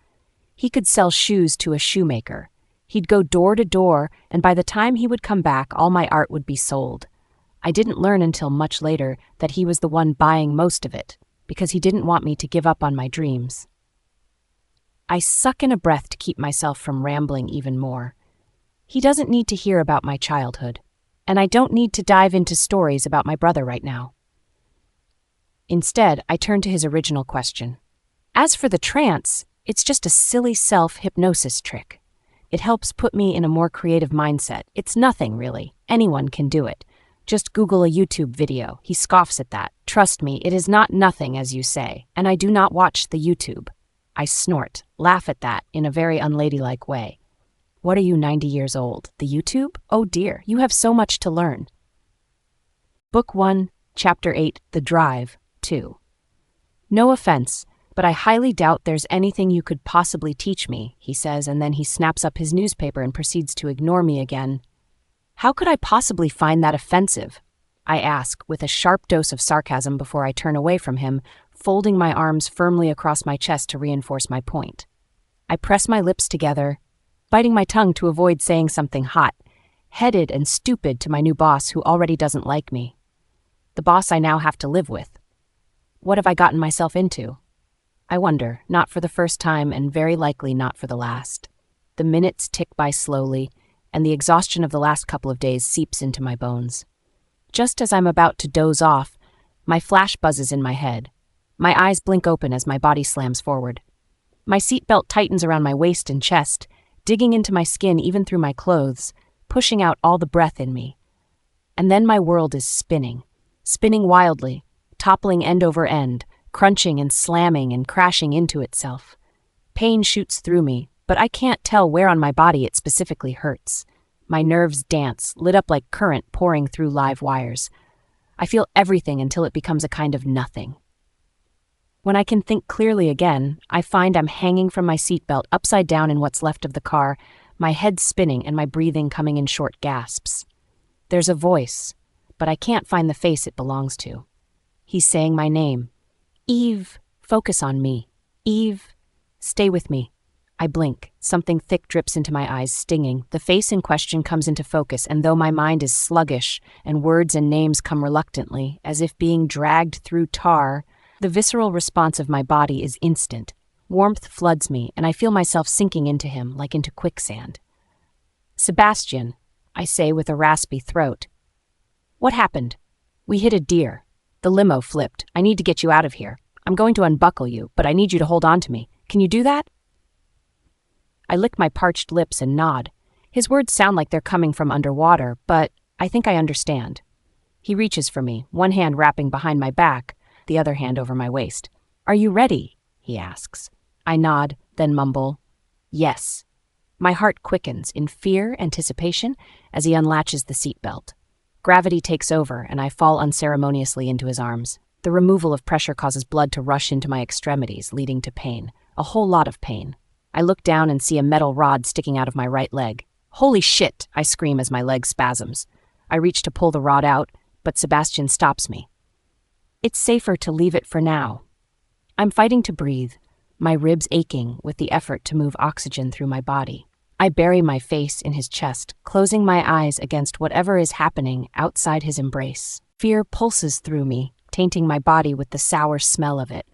He could sell shoes to a shoemaker. He'd go door to door, and by the time he would come back, all my art would be sold. I didn't learn until much later that he was the one buying most of it, because he didn't want me to give up on my dreams. I suck in a breath to keep myself from rambling even more. He doesn't need to hear about my childhood, and I don't need to dive into stories about my brother right now. Instead, I turn to his original question. As for the trance, it's just a silly self-hypnosis trick. It helps put me in a more creative mindset. It's nothing, really. Anyone can do it. Just Google a YouTube video. He scoffs at that. Trust me, it is not nothing, as you say, and I do not watch the YouTube. I snort, laugh at that in a very unladylike way. What are you, 90 years old? The YouTube? Oh dear, you have so much to learn. Book 1, Chapter 8, The Drive, 2. No offense, but I highly doubt there's anything you could possibly teach me, he says, and then he snaps up his newspaper and proceeds to ignore me again. How could I possibly find that offensive? I ask, with a sharp dose of sarcasm before I turn away from him, folding my arms firmly across my chest to reinforce my point. I press my lips together, biting my tongue to avoid saying something hot, headed and stupid to my new boss who already doesn't like me. The boss I now have to live with. What have I gotten myself into? I wonder, not for the first time and very likely not for the last. The minutes tick by slowly, and the exhaustion of the last couple of days seeps into my bones. Just as I'm about to doze off, my flash buzzes in my head. My eyes blink open as my body slams forward. My seatbelt tightens around my waist and chest, digging into my skin even through my clothes, pushing out all the breath in me. And then my world is spinning wildly, toppling end over end, crunching and slamming and crashing into itself. Pain shoots through me, but I can't tell where on my body it specifically hurts. My nerves dance, lit up like current pouring through live wires. I feel everything until it becomes a kind of nothing. When I can think clearly again, I find I'm hanging from my seatbelt upside down in what's left of the car, my head spinning and my breathing coming in short gasps. There's a voice, but I can't find the face it belongs to. He's saying my name. Eve, focus on me. Eve, stay with me. I blink. Something thick drips into my eyes, stinging. The face in question comes into focus, and though my mind is sluggish and words and names come reluctantly, as if being dragged through tar, the visceral response of my body is instant. Warmth floods me, and I feel myself sinking into him like into quicksand. Sebastian, I say with a raspy throat. What happened? We hit a deer. The limo flipped. I need to get you out of here. I'm going to unbuckle you, but I need you to hold on to me. Can you do that? I lick my parched lips and nod. His words sound like they're coming from underwater, but I think I understand. He reaches for me, one hand wrapping behind my back, the other hand over my waist. Are you ready? He asks. I nod, then mumble, yes. My heart quickens in fear, anticipation, as he unlatches the seatbelt. Gravity takes over, and I fall unceremoniously into his arms. The removal of pressure causes blood to rush into my extremities, leading to pain. A whole lot of pain. I look down and see a metal rod sticking out of my right leg. Holy shit, I scream as my leg spasms. I reach to pull the rod out, but Sebastian stops me. It's safer to leave it for now. I'm fighting to breathe, my ribs aching with the effort to move oxygen through my body. I bury my face in his chest, closing my eyes against whatever is happening outside his embrace. Fear pulses through me, tainting my body with the sour smell of it.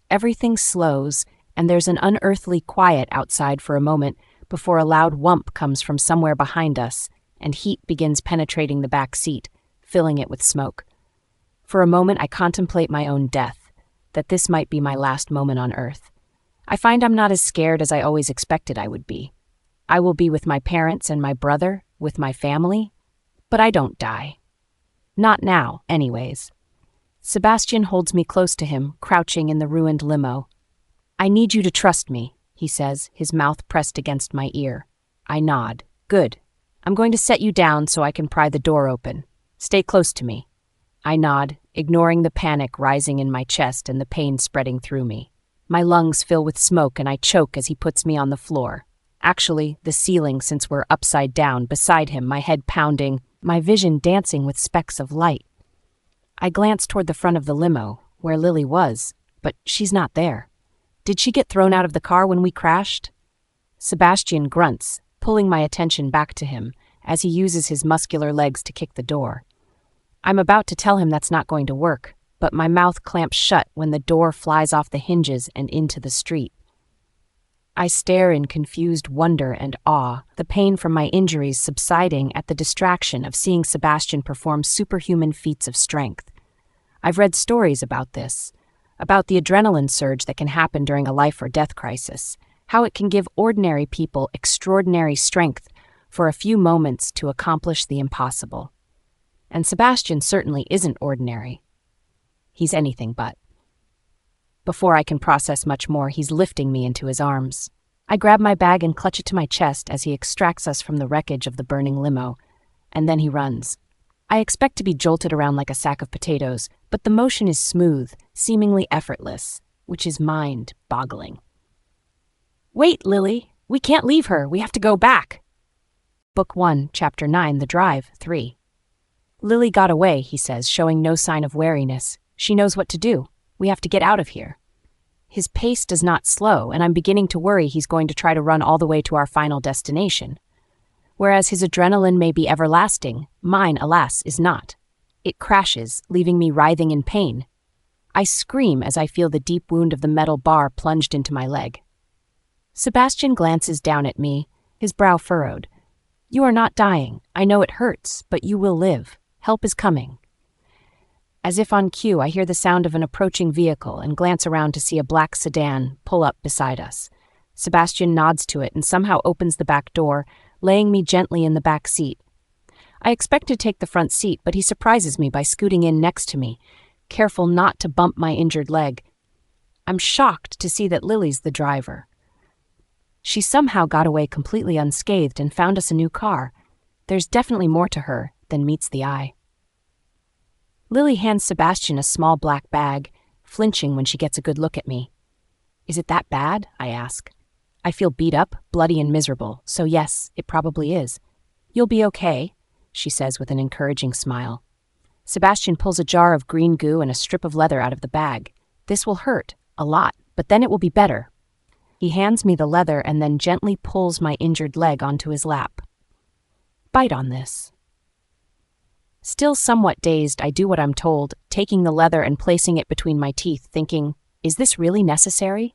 Everything slows, and there's an unearthly quiet outside for a moment before a loud whump comes from somewhere behind us, and heat begins penetrating the back seat, filling it with smoke. For a moment I contemplate my own death, that this might be my last moment on Earth. I find I'm not as scared as I always expected I would be. I will be with my parents and my brother, with my family, but I don't die. Not now, anyways. Sebastian holds me close to him, crouching in the ruined limo. I need you to trust me, he says, his mouth pressed against my ear. I nod. Good. I'm going to set you down so I can pry the door open. Stay close to me. I nod, ignoring the panic rising in my chest and the pain spreading through me. My lungs fill with smoke and I choke as he puts me on the floor. Actually, the ceiling, since we're upside down, beside him, my head pounding, my vision dancing with specks of light. I glance toward the front of the limo, where Lily was, but she's not there. Did she get thrown out of the car when we crashed? Sebastian grunts, pulling my attention back to him, as he uses his muscular legs to kick the door. I'm about to tell him that's not going to work, but my mouth clamps shut when the door flies off the hinges and into the street. I stare in confused wonder and awe, the pain from my injuries subsiding at the distraction of seeing Sebastian perform superhuman feats of strength. I've read stories about this, about the adrenaline surge that can happen during a life or death crisis, how it can give ordinary people extraordinary strength for a few moments to accomplish the impossible. And Sebastian certainly isn't ordinary. He's anything but. Before I can process much more, he's lifting me into his arms. I grab my bag and clutch it to my chest as he extracts us from the wreckage of the burning limo, and then he runs. I expect to be jolted around like a sack of potatoes, but the motion is smooth, seemingly effortless, which is mind-boggling. Wait, Lily! We can't leave her! We have to go back! Book 1, Chapter 9, The Drive, 3. Lily got away, he says, showing no sign of wariness. She knows what to do. We have to get out of here. His pace does not slow, and I'm beginning to worry he's going to try to run all the way to our final destination. Whereas his adrenaline may be everlasting, mine, alas, is not. It crashes, leaving me writhing in pain. I scream as I feel the deep wound of the metal bar plunged into my leg. Sebastian glances down at me, his brow furrowed. You are not dying. I know it hurts, but you will live. Help is coming. As if on cue, I hear the sound of an approaching vehicle and glance around to see a black sedan pull up beside us. Sebastian nods to it and somehow opens the back door, laying me gently in the back seat. I expect to take the front seat, but he surprises me by scooting in next to me, careful not to bump my injured leg. I'm shocked to see that Lily's the driver. She somehow got away completely unscathed and found us a new car. There's definitely more to her than meets the eye. Lily hands Sebastian a small black bag, flinching when she gets a good look at me. Is it that bad? I ask. I feel beat up, bloody and miserable, so yes, it probably is. You'll be okay, she says with an encouraging smile. Sebastian pulls a jar of green goo and a strip of leather out of the bag. This will hurt, a lot, but then it will be better. He hands me the leather and then gently pulls my injured leg onto his lap. Bite on this. Still somewhat dazed, I do what I'm told, taking the leather and placing it between my teeth, thinking, is this really necessary?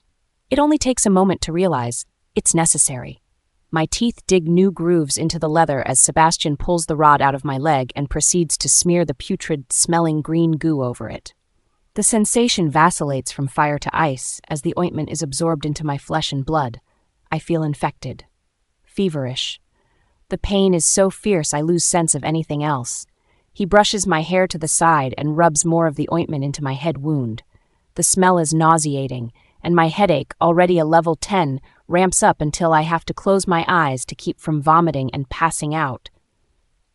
It only takes a moment to realize, it's necessary. My teeth dig new grooves into the leather as Sebastian pulls the rod out of my leg and proceeds to smear the putrid-smelling green goo over it. The sensation vacillates from fire to ice as the ointment is absorbed into my flesh and blood. I feel infected. Feverish. The pain is so fierce I lose sense of anything else. He brushes my hair to the side and rubs more of the ointment into my head wound. The smell is nauseating, and my headache, already a level 10, ramps up until I have to close my eyes to keep from vomiting and passing out.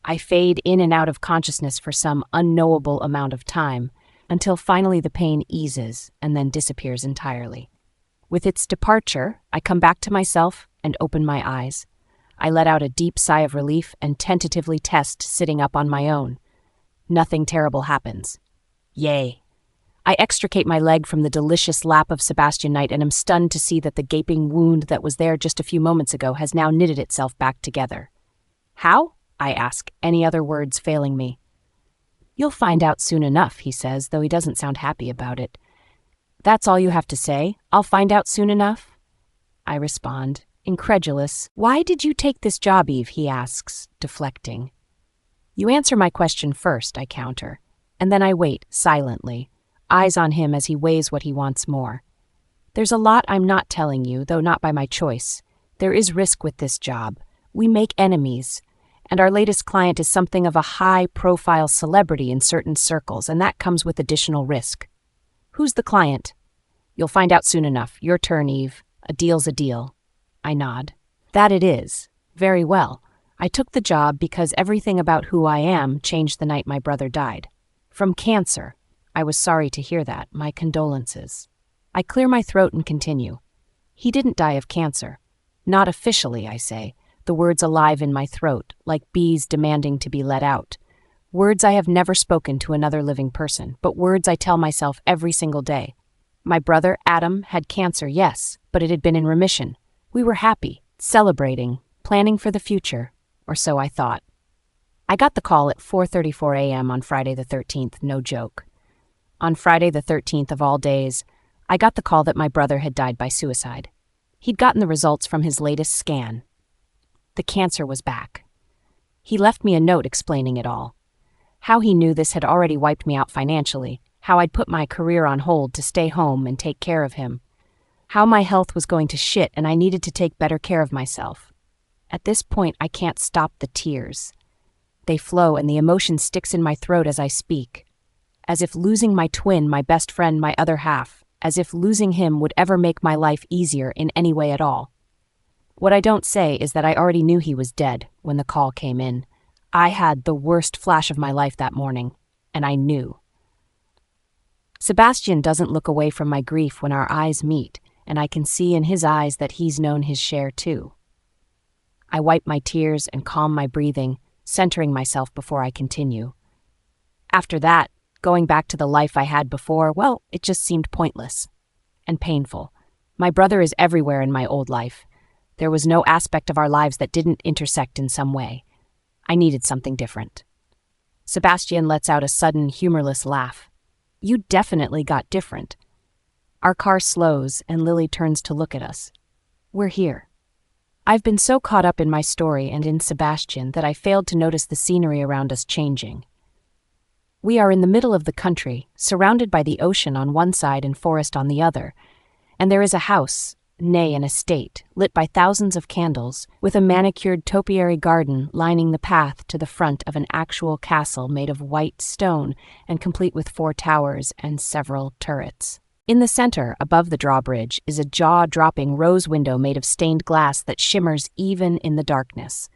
I fade in and out of consciousness for some unknowable amount of time, until finally the pain eases and then disappears entirely. With its departure, I come back to myself and open my eyes. I let out a deep sigh of relief and tentatively test sitting up on my own. Nothing terrible happens. Yay. I extricate my leg from the delicious lap of Sebastian Knight and am stunned to see that the gaping wound that was there just a few moments ago has now knitted itself back together. How? I ask, any other words failing me. You'll find out soon enough, he says, though he doesn't sound happy about it. That's all you have to say? I'll find out soon enough? I respond, incredulous. Why did you take this job, Eve? He asks, deflecting. You answer my question first, I counter, and then I wait, silently, eyes on him as he weighs what he wants more. There's a lot I'm not telling you, though not by my choice. There is risk with this job. We make enemies, and our latest client is something of a high-profile celebrity in certain circles, and that comes with additional risk. Who's the client? You'll find out soon enough. Your turn, Eve. A deal's a deal. I nod. That it is. Very well. I took the job because everything about who I am changed the night my brother died. From cancer. I was sorry to hear that. My condolences. I clear my throat and continue. He didn't die of cancer. Not officially, I say, the words alive in my throat, like bees demanding to be let out. Words I have never spoken to another living person, but words I tell myself every single day. My brother, Adam, had cancer, yes, but it had been in remission. We were happy, celebrating, planning for the future, or so I thought. I got the call at 4:34 a.m. on Friday the 13th, no joke. On Friday the 13th of all days, I got the call that my brother had died by suicide. He'd gotten the results from his latest scan. The cancer was back. He left me a note explaining it all. How he knew this had already wiped me out financially, how I'd put my career on hold to stay home and take care of him, how my health was going to shit and I needed to take better care of myself. At this point, I can't stop the tears. They flow and the emotion sticks in my throat as I speak. As if losing my twin, my best friend, my other half, as if losing him would ever make my life easier in any way at all. What I don't say is that I already knew he was dead when the call came in. I had the worst flash of my life that morning, and I knew. Sebastian doesn't look away from my grief when our eyes meet, and I can see in his eyes that he's known his share too. I wipe my tears and calm my breathing, centering myself before I continue. After that, going back to the life I had before, well, it just seemed pointless and painful. My brother is everywhere in my old life. There was no aspect of our lives that didn't intersect in some way. I needed something different. Sebastian lets out a sudden, humorless laugh. You definitely got different. Our car slows, and Lily turns to look at us. We're here. I've been so caught up in my story and in Sebastian that I failed to notice the scenery around us changing. We are in the middle of the country, surrounded by the ocean on one side and forest on the other, and there is a house, nay, an estate, lit by thousands of candles, with a manicured topiary garden lining the path to the front of an actual castle made of white stone and complete with 4 towers and several turrets. In the center, above the drawbridge, is a jaw-dropping rose window made of stained glass that shimmers even in the darkness.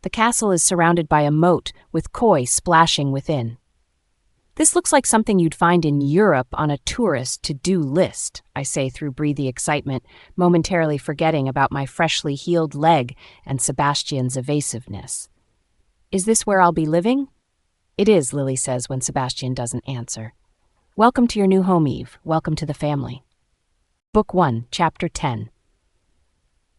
The castle is surrounded by a moat with koi splashing within. This looks like something you'd find in Europe on a tourist to-do list, I say through breathy excitement, momentarily forgetting about my freshly healed leg and Sebastian's evasiveness. Is this where I'll be living? It is, Lily says when Sebastian doesn't answer. Welcome to your new home, Eve. Welcome to the family. Book 1, Chapter 10.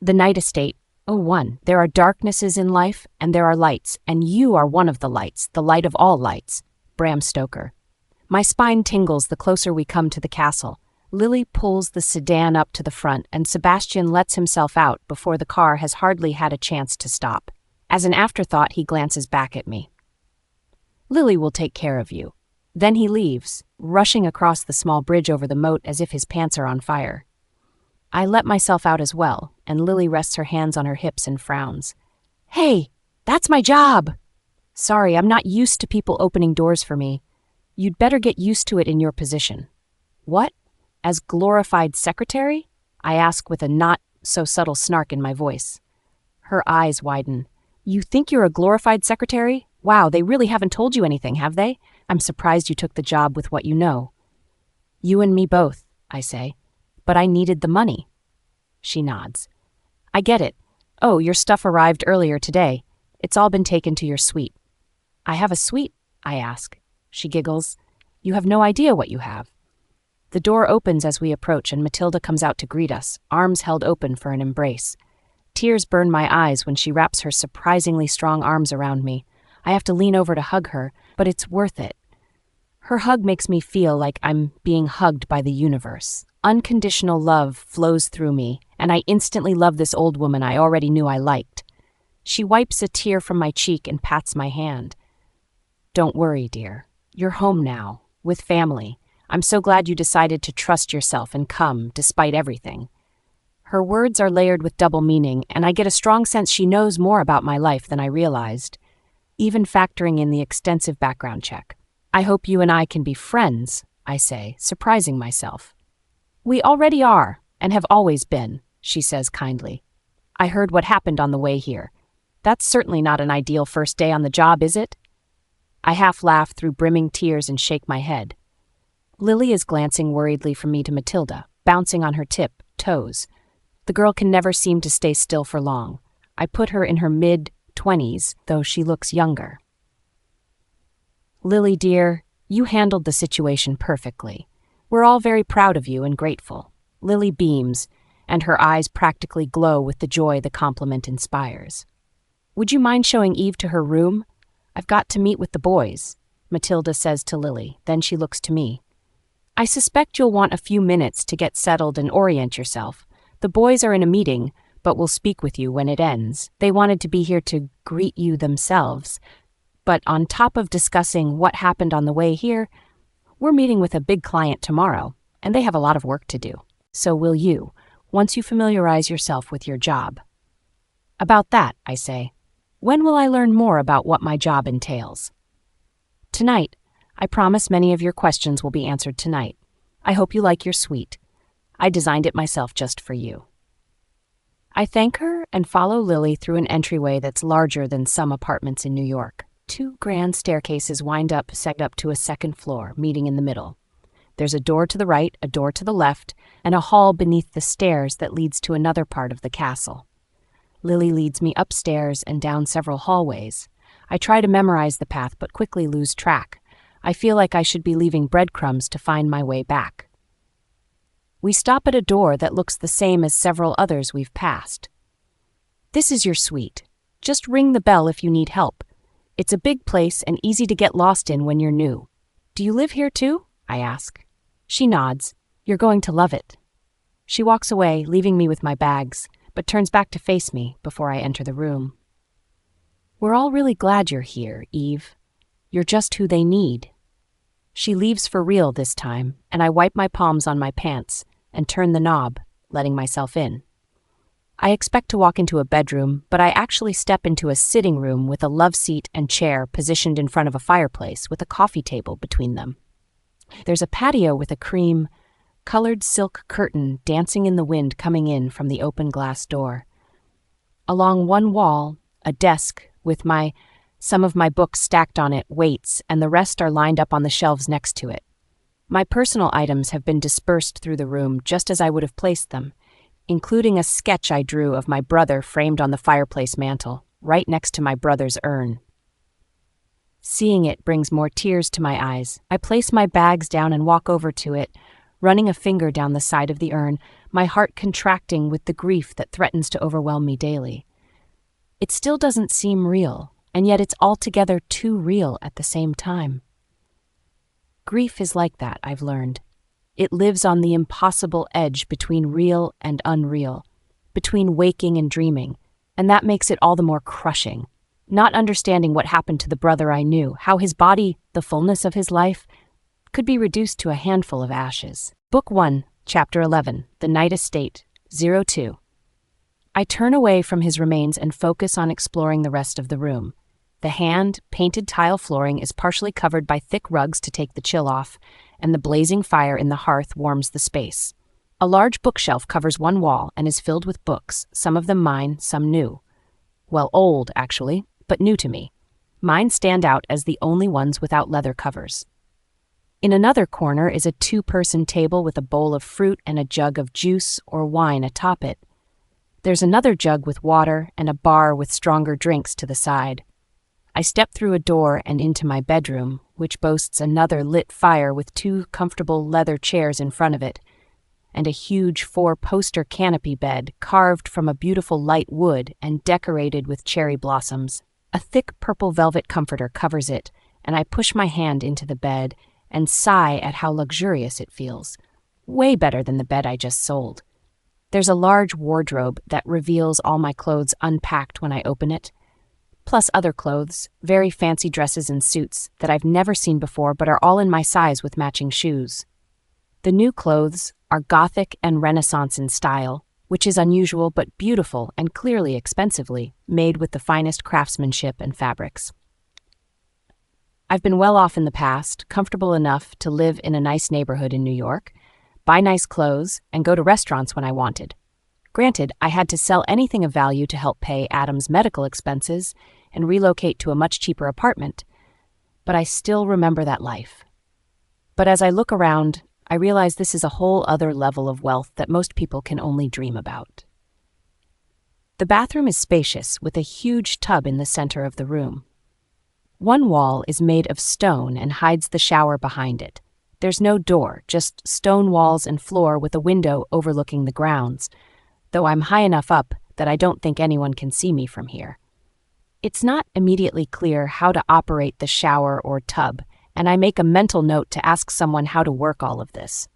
The Night Estate. Oh, 1. There are darknesses in life, and there are lights, and you are one of the lights, the light of all lights. Bram Stoker. My spine tingles the closer we come to the castle. Lily pulls the sedan up to the front, and Sebastian lets himself out before the car has hardly had a chance to stop. As an afterthought, he glances back at me. Lily will take care of you. Then he leaves, rushing across the small bridge over the moat as if his pants are on fire. I let myself out as well, and Lily rests her hands on her hips and frowns. Hey, that's my job! Sorry, I'm not used to people opening doors for me. You'd better get used to it in your position. What? As glorified secretary? I ask with a not-so-subtle snark in my voice. Her eyes widen. You think you're a glorified secretary? Wow, they really haven't told you anything, have they? I'm surprised you took the job with what you know. You and me both, I say. But I needed the money. She nods. I get it. Oh, your stuff arrived earlier today. It's all been taken to your suite. I have a suite? I ask. She giggles. You have no idea what you have. The door opens as we approach, and Matilda comes out to greet us, arms held open for an embrace. Tears burn my eyes when she wraps her surprisingly strong arms around me. I have to lean over to hug her, but it's worth it. Her hug makes me feel like I'm being hugged by the universe. Unconditional love flows through me, and I instantly love this old woman I already knew I liked. She wipes a tear from my cheek and pats my hand. Don't worry, dear. You're home now, with family. I'm so glad you decided to trust yourself and come, despite everything. Her words are layered with double meaning, and I get a strong sense she knows more about my life than I realized, even factoring in the extensive background check. I hope you and I can be friends, I say, surprising myself. We already are, and have always been, she says kindly. I heard what happened on the way here. That's certainly not an ideal first day on the job, is it? I half laugh through brimming tears and shake my head. Lily is glancing worriedly from me to Matilda, bouncing on her toes. The girl can never seem to stay still for long. I put her in her mid-20s, though she looks younger. Lily, dear, you handled the situation perfectly. We're all very proud of you and grateful. Lily beams, and her eyes practically glow with the joy the compliment inspires. Would you mind showing Eve to her room? I've got to meet with the boys, Matilda says to Lily. Then she looks to me. I suspect you'll want a few minutes to get settled and orient yourself. The boys are in a meeting, but will speak with you when it ends. They wanted to be here to greet you themselves. But on top of discussing what happened on the way here, we're meeting with a big client tomorrow, and they have a lot of work to do. So will you, once you familiarize yourself with your job. About that, I say. When will I learn more about what my job entails? Tonight. I promise many of your questions will be answered tonight. I hope you like your suite. I designed it myself just for you. I thank her and follow Lily through an entryway that's larger than some apartments in New York. 2 grand staircases wind up, set up to a second floor, meeting in the middle. There's a door to the right, a door to the left, and a hall beneath the stairs that leads to another part of the castle. Lily leads me upstairs and down several hallways. I try to memorize the path but quickly lose track. I feel like I should be leaving breadcrumbs to find my way back. We stop at a door that looks the same as several others we've passed. This is your suite. Just ring the bell if you need help. It's a big place and easy to get lost in when you're new. Do you live here too? I ask. She nods. You're going to love it. She walks away, leaving me with my bags, but turns back to face me before I enter the room. We're all really glad you're here, Eve. You're just who they need. She leaves for real this time, and I wipe my palms on my pants and turn the knob, letting myself in. I expect to walk into a bedroom, but I actually step into a sitting room with a love seat and chair positioned in front of a fireplace with a coffee table between them. There's a patio with a cream-colored silk curtain dancing in the wind coming in from the open glass door. Along one wall, a desk with some of my books stacked on it waits, and the rest are lined up on the shelves next to it. My personal items have been dispersed through the room just as I would have placed them, including a sketch I drew of my brother framed on the fireplace mantel, right next to my brother's urn. Seeing it brings more tears to my eyes. I place my bags down and walk over to it, running a finger down the side of the urn, my heart contracting with the grief that threatens to overwhelm me daily. It still doesn't seem real, and yet it's altogether too real at the same time. Grief is like that, I've learned. It lives on the impossible edge between real and unreal, between waking and dreaming, and that makes it all the more crushing. Not understanding what happened to the brother I knew, how his body, the fullness of his life, could be reduced to a handful of ashes. Book 1, Chapter 11, The Night Estate, 02. I turn away from his remains and focus on exploring the rest of the room. The hand-painted tile flooring is partially covered by thick rugs to take the chill off, and the blazing fire in the hearth warms the space. A large bookshelf covers one wall and is filled with books, some of them mine, some new. Well, old, actually, but new to me. Mine stand out as the only ones without leather covers. In another corner is a two-person table with a bowl of fruit and a jug of juice or wine atop it. There's another jug with water and a bar with stronger drinks to the side. I step through a door and into my bedroom, which boasts another lit fire with two comfortable leather chairs in front of it, and a huge 4-poster canopy bed carved from a beautiful light wood and decorated with cherry blossoms. A thick purple velvet comforter covers it, and I push my hand into the bed and sigh at how luxurious it feels. Way better than the bed I just sold. There's a large wardrobe that reveals all my clothes unpacked when I open it, plus other clothes, very fancy dresses and suits that I've never seen before but are all in my size with matching shoes. The new clothes are Gothic and Renaissance in style, which is unusual but beautiful and clearly expensively made with the finest craftsmanship and fabrics. I've been well off in the past, comfortable enough to live in a nice neighborhood in New York, buy nice clothes, and go to restaurants when I wanted. Granted, I had to sell anything of value to help pay Adam's medical expenses and relocate to a much cheaper apartment, but I still remember that life. But as I look around, I realize this is a whole other level of wealth that most people can only dream about. The bathroom is spacious, with a huge tub in the center of the room. One wall is made of stone and hides the shower behind it. There's no door, just stone walls and floor with a window overlooking the grounds, though I'm high enough up that I don't think anyone can see me from here. It's not immediately clear how to operate the shower or tub, and I make a mental note to ask someone how to work all of this.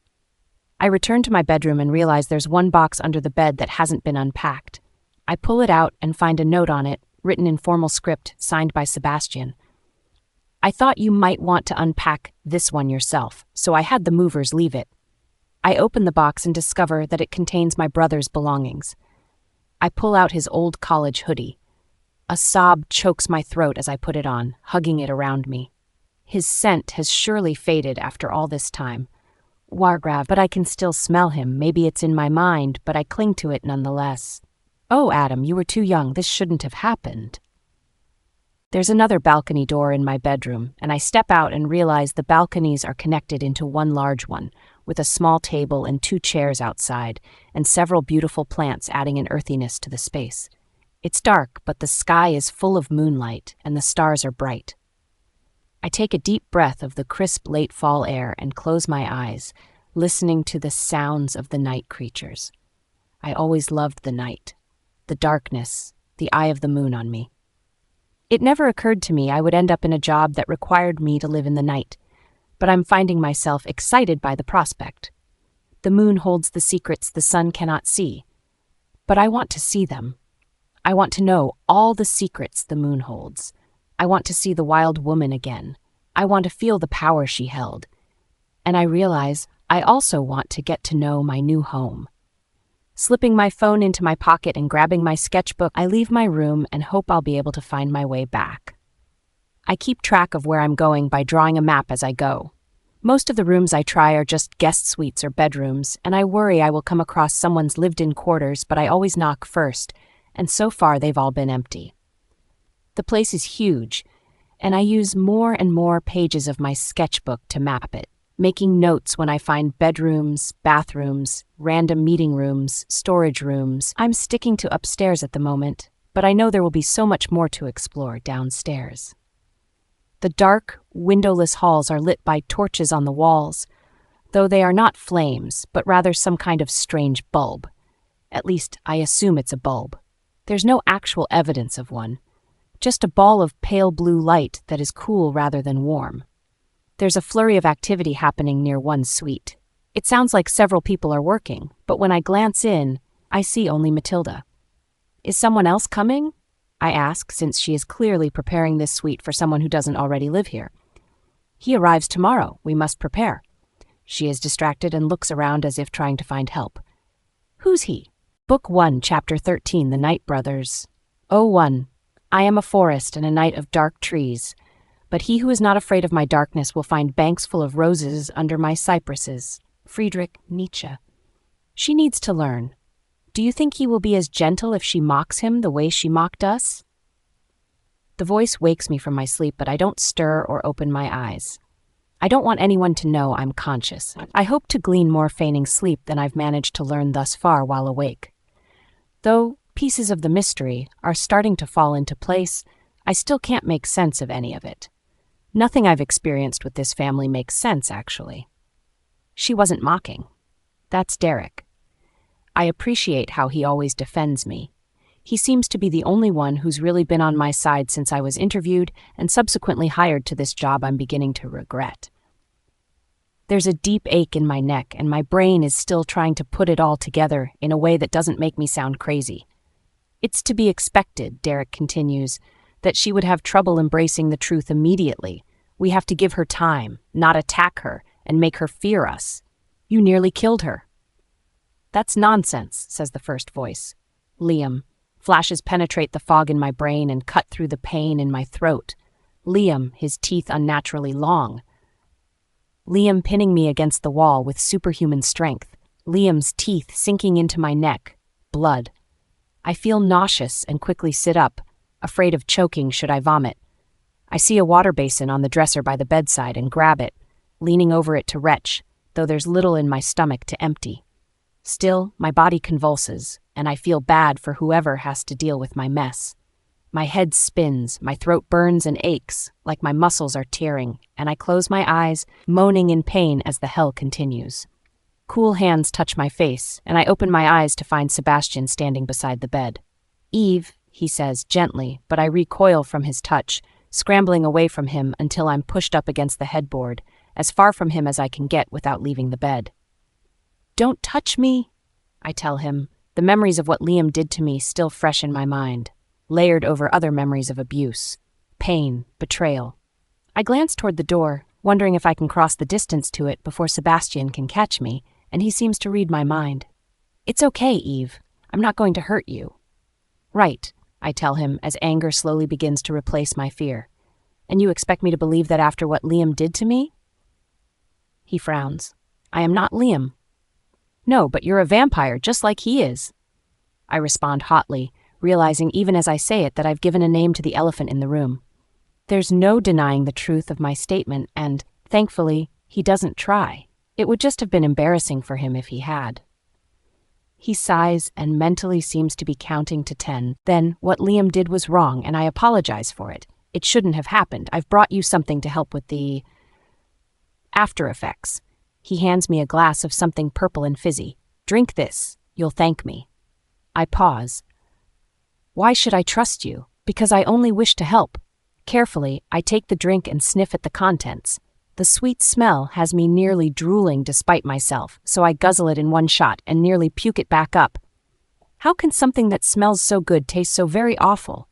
I return to my bedroom and realize there's one box under the bed that hasn't been unpacked. I pull it out and find a note on it, written in formal script, signed by Sebastian. I thought you might want to unpack this one yourself, so I had the movers leave it. I open the box and discover that it contains my brother's belongings. I pull out his old college hoodie. A sob chokes my throat as I put it on, hugging it around me. His scent has surely faded after all this time. Wargrav, but I can still smell him. Maybe it's in my mind, but I cling to it nonetheless. Oh, Adam, you were too young. This shouldn't have happened. There's another balcony door in my bedroom, and I step out and realize the balconies are connected into one large one, with a small table and 2 chairs outside, and several beautiful plants adding an earthiness to the space. It's dark, but the sky is full of moonlight, and the stars are bright. I take a deep breath of the crisp late fall air and close my eyes, listening to the sounds of the night creatures. I always loved the night, the darkness, the eye of the moon on me. It never occurred to me I would end up in a job that required me to live in the night, but I'm finding myself excited by the prospect. The moon holds the secrets the sun cannot see, but I want to see them. I want to know all the secrets the moon holds. I want to see the wild woman again. I want to feel the power she held. And I realize I also want to get to know my new home. Slipping my phone into my pocket and grabbing my sketchbook, I leave my room and hope I'll be able to find my way back. I keep track of where I'm going by drawing a map as I go. Most of the rooms I try are just guest suites or bedrooms, and I worry I will come across someone's lived-in quarters, but I always knock first, and so far they've all been empty. The place is huge, and I use more and more pages of my sketchbook to map it, making notes when I find bedrooms, bathrooms, random meeting rooms, storage rooms. I'm sticking to upstairs at the moment, but I know there will be so much more to explore downstairs. The dark, windowless halls are lit by torches on the walls, though they are not flames, but rather some kind of strange bulb. At least, I assume it's a bulb. There's no actual evidence of one, just a ball of pale blue light that is cool rather than warm. There's a flurry of activity happening near one suite. It sounds like several people are working, but when I glance in, I see only Matilda. Is someone else coming? I ask, since she is clearly preparing this suite for someone who doesn't already live here. He arrives tomorrow. We must prepare. She is distracted and looks around as if trying to find help. Who's he? Book 1, Chapter 13, The Night Brothers. Oh, 1. I am a forest and a night of dark trees, but he who is not afraid of my darkness will find banks full of roses under my cypresses. Friedrich Nietzsche. She needs to learn. Do you think he will be as gentle if she mocks him the way she mocked us? The voice wakes me from my sleep, but I don't stir or open my eyes. I don't want anyone to know I'm conscious. I hope to glean more feigning sleep than I've managed to learn thus far while awake. Though pieces of the mystery are starting to fall into place, I still can't make sense of any of it. Nothing I've experienced with this family makes sense, actually. She wasn't mocking. That's Derek. I appreciate how he always defends me. He seems to be the only one who's really been on my side since I was interviewed and subsequently hired to this job I'm beginning to regret. There's a deep ache in my neck, and my brain is still trying to put it all together in a way that doesn't make me sound crazy. It's to be expected, Derek continues, that she would have trouble embracing the truth immediately. We have to give her time, not attack her, and make her fear us. You nearly killed her. That's nonsense, says the first voice. Liam. Flashes penetrate the fog in my brain and cut through the pain in my throat. Liam, his teeth unnaturally long. Liam pinning me against the wall with superhuman strength. Liam's teeth sinking into my neck. Blood. I feel nauseous and quickly sit up, afraid of choking should I vomit. I see a water basin on the dresser by the bedside and grab it, leaning over it to retch, though there's little in my stomach to empty. Still, my body convulses, and I feel bad for whoever has to deal with my mess. My head spins, my throat burns and aches, like my muscles are tearing, and I close my eyes, moaning in pain as the hell continues. Cool hands touch my face, and I open my eyes to find Sebastian standing beside the bed. Eve, he says gently, but I recoil from his touch, scrambling away from him until I'm pushed up against the headboard, as far from him as I can get without leaving the bed. Don't touch me, I tell him, the memories of what Liam did to me still fresh in my mind, layered over other memories of abuse, pain, betrayal. I glance toward the door, wondering if I can cross the distance to it before Sebastian can catch me, and he seems to read my mind. It's okay, Eve. I'm not going to hurt you. Right, I tell him as anger slowly begins to replace my fear. And you expect me to believe that after what Liam did to me? He frowns. I am not Liam. No, but you're a vampire, just like he is. I respond hotly, realizing even as I say it that I've given a name to the elephant in the room. There's no denying the truth of my statement, and, thankfully, he doesn't try. It would just have been embarrassing for him if he had. He sighs and mentally seems to be counting to 10. Then, what Liam did was wrong, and I apologize for it. It shouldn't have happened. I've brought you something to help with the after effects. He hands me a glass of something purple and fizzy. Drink this. You'll thank me. I pause. Why should I trust you? Because I only wish to help. Carefully, I take the drink and sniff at the contents. The sweet smell has me nearly drooling despite myself, so I guzzle it in one shot and nearly puke it back up. How can something that smells so good taste so very awful?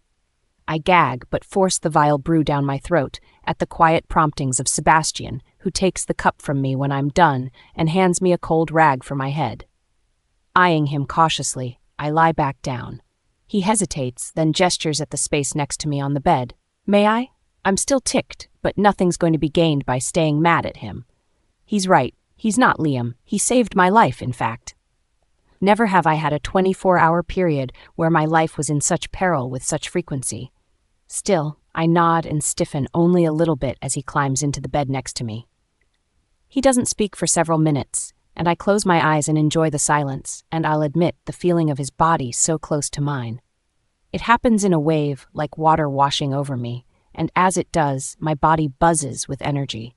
I gag, but force the vile brew down my throat at the quiet promptings of Sebastian, who takes the cup from me when I'm done and hands me a cold rag for my head. Eyeing him cautiously, I lie back down. He hesitates, then gestures at the space next to me on the bed. May I? I'm still ticked, but nothing's going to be gained by staying mad at him. He's right. He's not Liam. He saved my life, in fact. Never have I had a 24-hour period where my life was in such peril with such frequency. Still, I nod and stiffen only a little bit as he climbs into the bed next to me. He doesn't speak for several minutes, and I close my eyes and enjoy the silence, and I'll admit the feeling of his body so close to mine. It happens in a wave, like water washing over me, and as it does, my body buzzes with energy.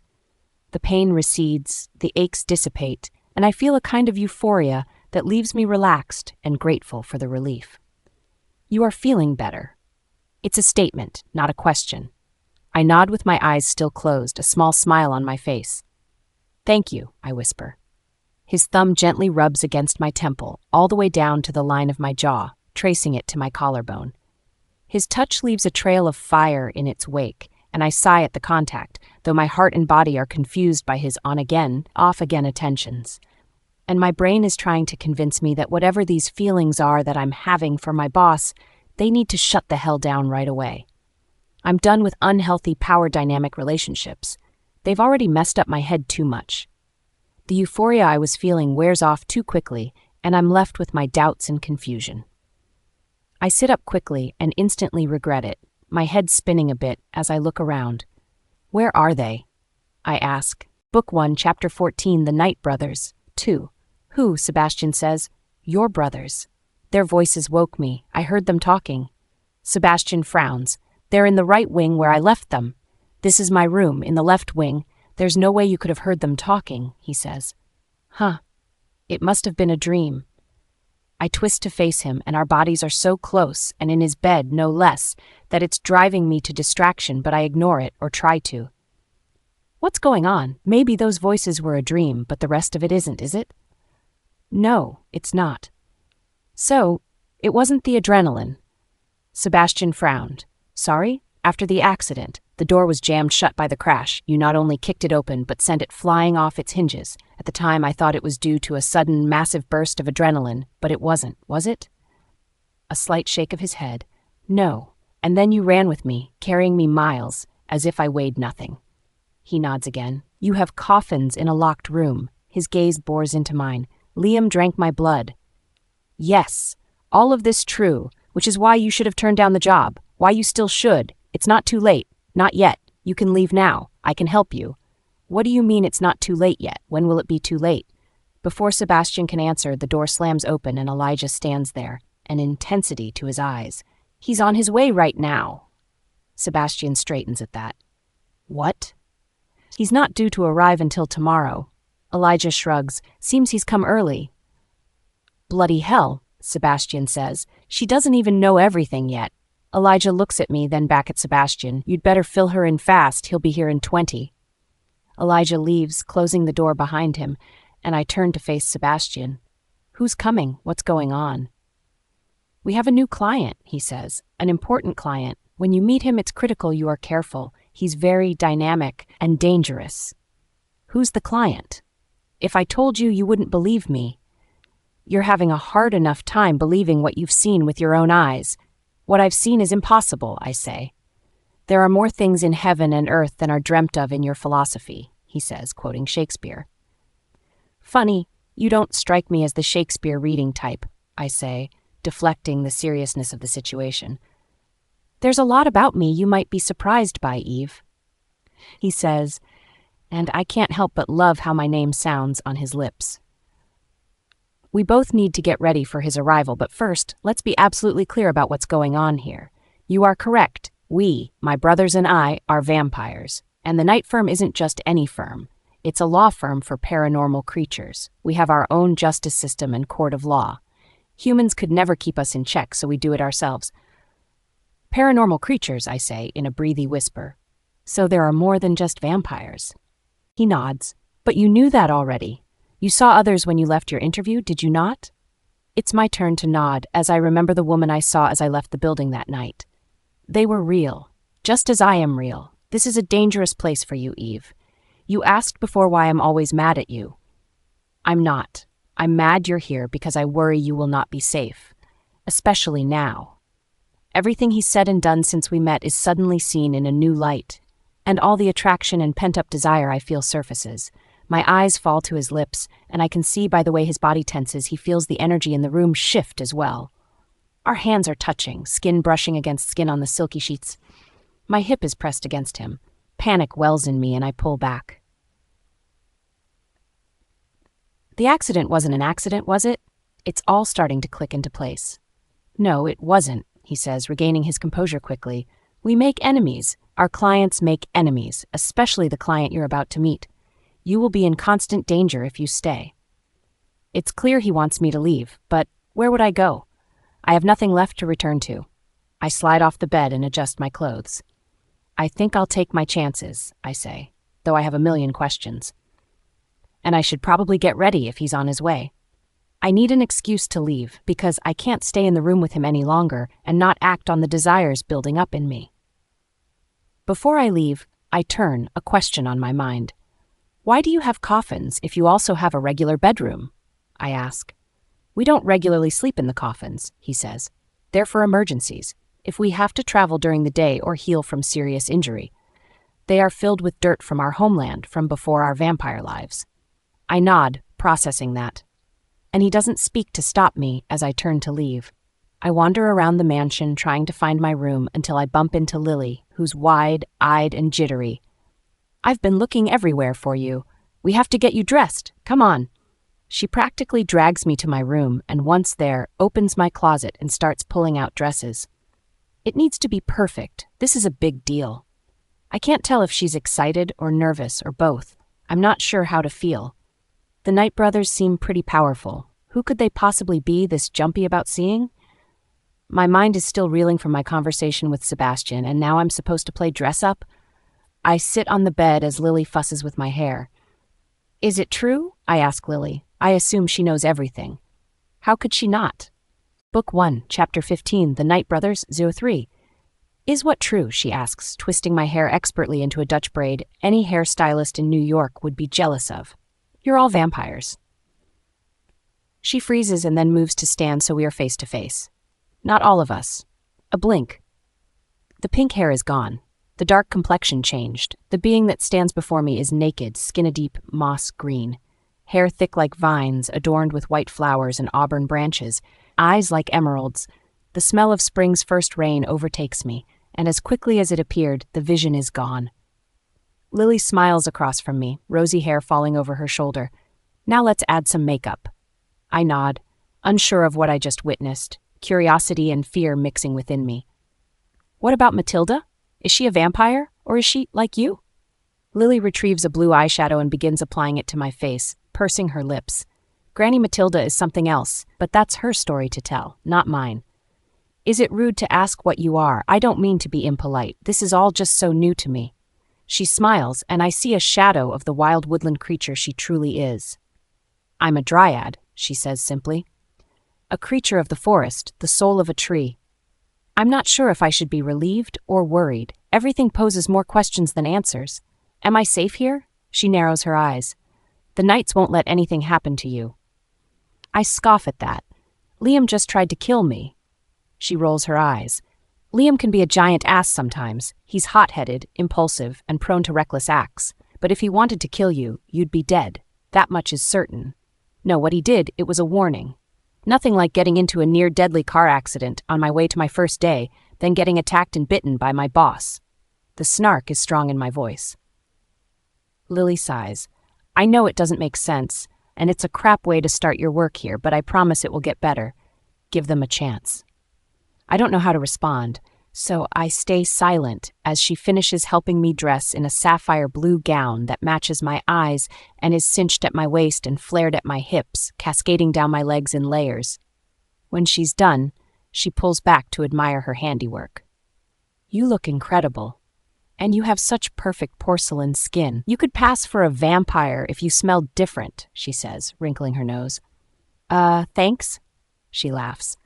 The pain recedes, the aches dissipate, and I feel a kind of euphoria that leaves me relaxed and grateful for the relief. "You are feeling better." It's a statement, not a question. I nod with my eyes still closed, a small smile on my face. "Thank you," I whisper. His thumb gently rubs against my temple, all the way down to the line of my jaw, tracing it to my collarbone. His touch leaves a trail of fire in its wake, and I sigh at the contact, though my heart and body are confused by his on-again, off-again attentions. And my brain is trying to convince me that whatever these feelings are that I'm having for my boss, they need to shut the hell down right away. I'm done with unhealthy power dynamic relationships. They've already messed up my head too much. The euphoria I was feeling wears off too quickly, and I'm left with my doubts and confusion. I sit up quickly and instantly regret it, my head spinning a bit as I look around. "Where are they?" I ask. Book 1, Chapter 14, The Knight Brothers. 2. "Who?" Sebastian says. "Your brothers." Their voices woke me. I heard them talking. Sebastian frowns. "They're in the right wing where I left them. This is my room, in the left wing. There's no way you could have heard them talking," he says. "Huh. It must have been a dream." I twist to face him, and our bodies are so close, and in his bed no less, that it's driving me to distraction, but I ignore it, or try to. "What's going on? Maybe those voices were a dream, but the rest of it isn't, is it?" "No, it's not." "So, it wasn't the adrenaline." Sebastian frowned. "Sorry? After the accident, the door was jammed shut by the crash. You not only kicked it open, but sent it flying off its hinges. At the time, I thought it was due to a sudden, massive burst of adrenaline, but it wasn't, was it?" A slight shake of his head. "No. And then you ran with me, carrying me miles, as if I weighed nothing." He nods again. "You have coffins in a locked room." His gaze bores into mine. "Liam drank my blood." "Yes, all of this true, which is why you should have turned down the job, why you still should. It's not too late. Not yet. You can leave now. I can help you." "What do you mean it's not too late yet? When will it be too late?" Before Sebastian can answer, the door slams open and Elijah stands there, an intensity to his eyes. "He's on his way right now." Sebastian straightens at that. "What?" "He's not due to arrive until tomorrow." Elijah shrugs. "Seems he's come early." "Bloody hell," Sebastian says. "She doesn't even know everything yet." Elijah looks at me, then back at Sebastian. "You'd better fill her in fast. He'll be here in 20. Elijah leaves, closing the door behind him, and I turn to face Sebastian. "Who's coming? What's going on?" "We have a new client," he says. "An important client. When you meet him, it's critical you are careful. He's very dynamic and dangerous." "Who's the client?" "If I told you, you wouldn't believe me." "You're having a hard enough time believing what you've seen with your own eyes." "What I've seen is impossible," I say. "There are more things in heaven and earth than are dreamt of in your philosophy," he says, quoting Shakespeare. "Funny, you don't strike me as the Shakespeare reading type," I say, deflecting the seriousness of the situation. "There's a lot about me you might be surprised by, Eve," he says, and I can't help but love how my name sounds on his lips. We both need to get ready for his arrival, but first, let's be absolutely clear about what's going on here. You are correct. We, my brothers and I, are vampires. And the Night Firm isn't just any firm. It's a law firm for paranormal creatures. We have our own justice system and court of law. Humans could never keep us in check, so we do it ourselves. "Paranormal creatures," I say, in a breathy whisper. "So there are more than just vampires." He nods. "But you knew that already. You saw others when you left your interview, did you not?" It's my turn to nod, as I remember the woman I saw as I left the building that night. They were real, just as I am real. This is a dangerous place for you, Eve. You asked before why I'm always mad at you. I'm not. I'm mad you're here because I worry you will not be safe, especially now. Everything he's said and done since we met is suddenly seen in a new light, and all the attraction and pent-up desire I feel surfaces. My eyes fall to his lips, and I can see by the way his body tenses he feels the energy in the room shift as well. Our hands are touching, skin brushing against skin on the silky sheets. My hip is pressed against him. Panic wells in me and I pull back. "The accident wasn't an accident, was it?" It's all starting to click into place. "No, it wasn't," he says, regaining his composure quickly. "We make enemies. Our clients make enemies, especially the client you're about to meet. You will be in constant danger if you stay. It's clear he wants me to leave, but where would I go? I have nothing left to return to. I slide off the bed and adjust my clothes. I think I'll take my chances, I say, though I have a million questions. And I should probably get ready if he's on his way. I need an excuse to leave because I can't stay in the room with him any longer and not act on the desires building up in me. Before I leave, I turn, a question on my mind. Why do you have coffins if you also have a regular bedroom? I ask. We don't regularly sleep in the coffins, he says. They're for emergencies, if we have to travel during the day or heal from serious injury. They are filled with dirt from our homeland from before our vampire lives. I nod, processing that. And he doesn't speak to stop me as I turn to leave. I wander around the mansion trying to find my room until I bump into Lily, who's wide-eyed and jittery. I've been looking everywhere for you. We have to get you dressed. Come on. She practically drags me to my room and once there, opens my closet and starts pulling out dresses. It needs to be perfect. This is a big deal. I can't tell if she's excited or nervous or both. I'm not sure how to feel. The Knight brothers seem pretty powerful. Who could they possibly be this jumpy about seeing? My mind is still reeling from my conversation with Sebastian, and now I'm supposed to play dress-up? I sit on the bed as Lily fusses with my hair. Is it true? I ask Lily. I assume she knows everything. How could she not? Book 1, Chapter 15, The Knight Brothers, 03. Is what true, she asks, twisting my hair expertly into a Dutch braid any hairstylist in New York would be jealous of. You're all vampires. She freezes and then moves to stand so we are face to face. Not all of us. A blink. The pink hair is gone. The dark complexion changed. The being that stands before me is naked, skin-a-deep, moss green. Hair thick like vines, adorned with white flowers and auburn branches. Eyes like emeralds. The smell of spring's first rain overtakes me, and as quickly as it appeared, the vision is gone. Lily smiles across from me, rosy hair falling over her shoulder. Now let's add some makeup. I nod, unsure of what I just witnessed, curiosity and fear mixing within me. What about Matilda? Is she a vampire, or is she like you? Lily retrieves a blue eyeshadow and begins applying it to my face, pursing her lips. Granny Matilda is something else, but that's her story to tell, not mine. Is it rude to ask what you are? I don't mean to be impolite. This is all just so new to me. She smiles, and I see a shadow of the wild woodland creature she truly is. I'm a dryad, she says simply. A creature of the forest, the soul of a tree. I'm not sure if I should be relieved or worried. Everything poses more questions than answers. Am I safe here? She narrows her eyes. The Knights won't let anything happen to you. I scoff at that. Liam just tried to kill me. She rolls her eyes. Liam can be a giant ass sometimes. He's hot-headed, impulsive, and prone to reckless acts. But if he wanted to kill you, you'd be dead. That much is certain. No, what he did, it was a warning. Nothing like getting into a near-deadly car accident on my way to my first day, then getting attacked and bitten by my boss. The snark is strong in my voice. Lily sighs. I know it doesn't make sense, and it's a crap way to start your work here, but I promise it will get better. Give them a chance. I don't know how to respond, so I stay silent as she finishes helping me dress in a sapphire blue gown that matches my eyes and is cinched at my waist and flared at my hips, cascading down my legs in layers. When she's done, she pulls back to admire her handiwork. You look incredible. And you have such perfect porcelain skin. You could pass for a vampire if you smelled different, she says, wrinkling her nose. Thanks? She laughs.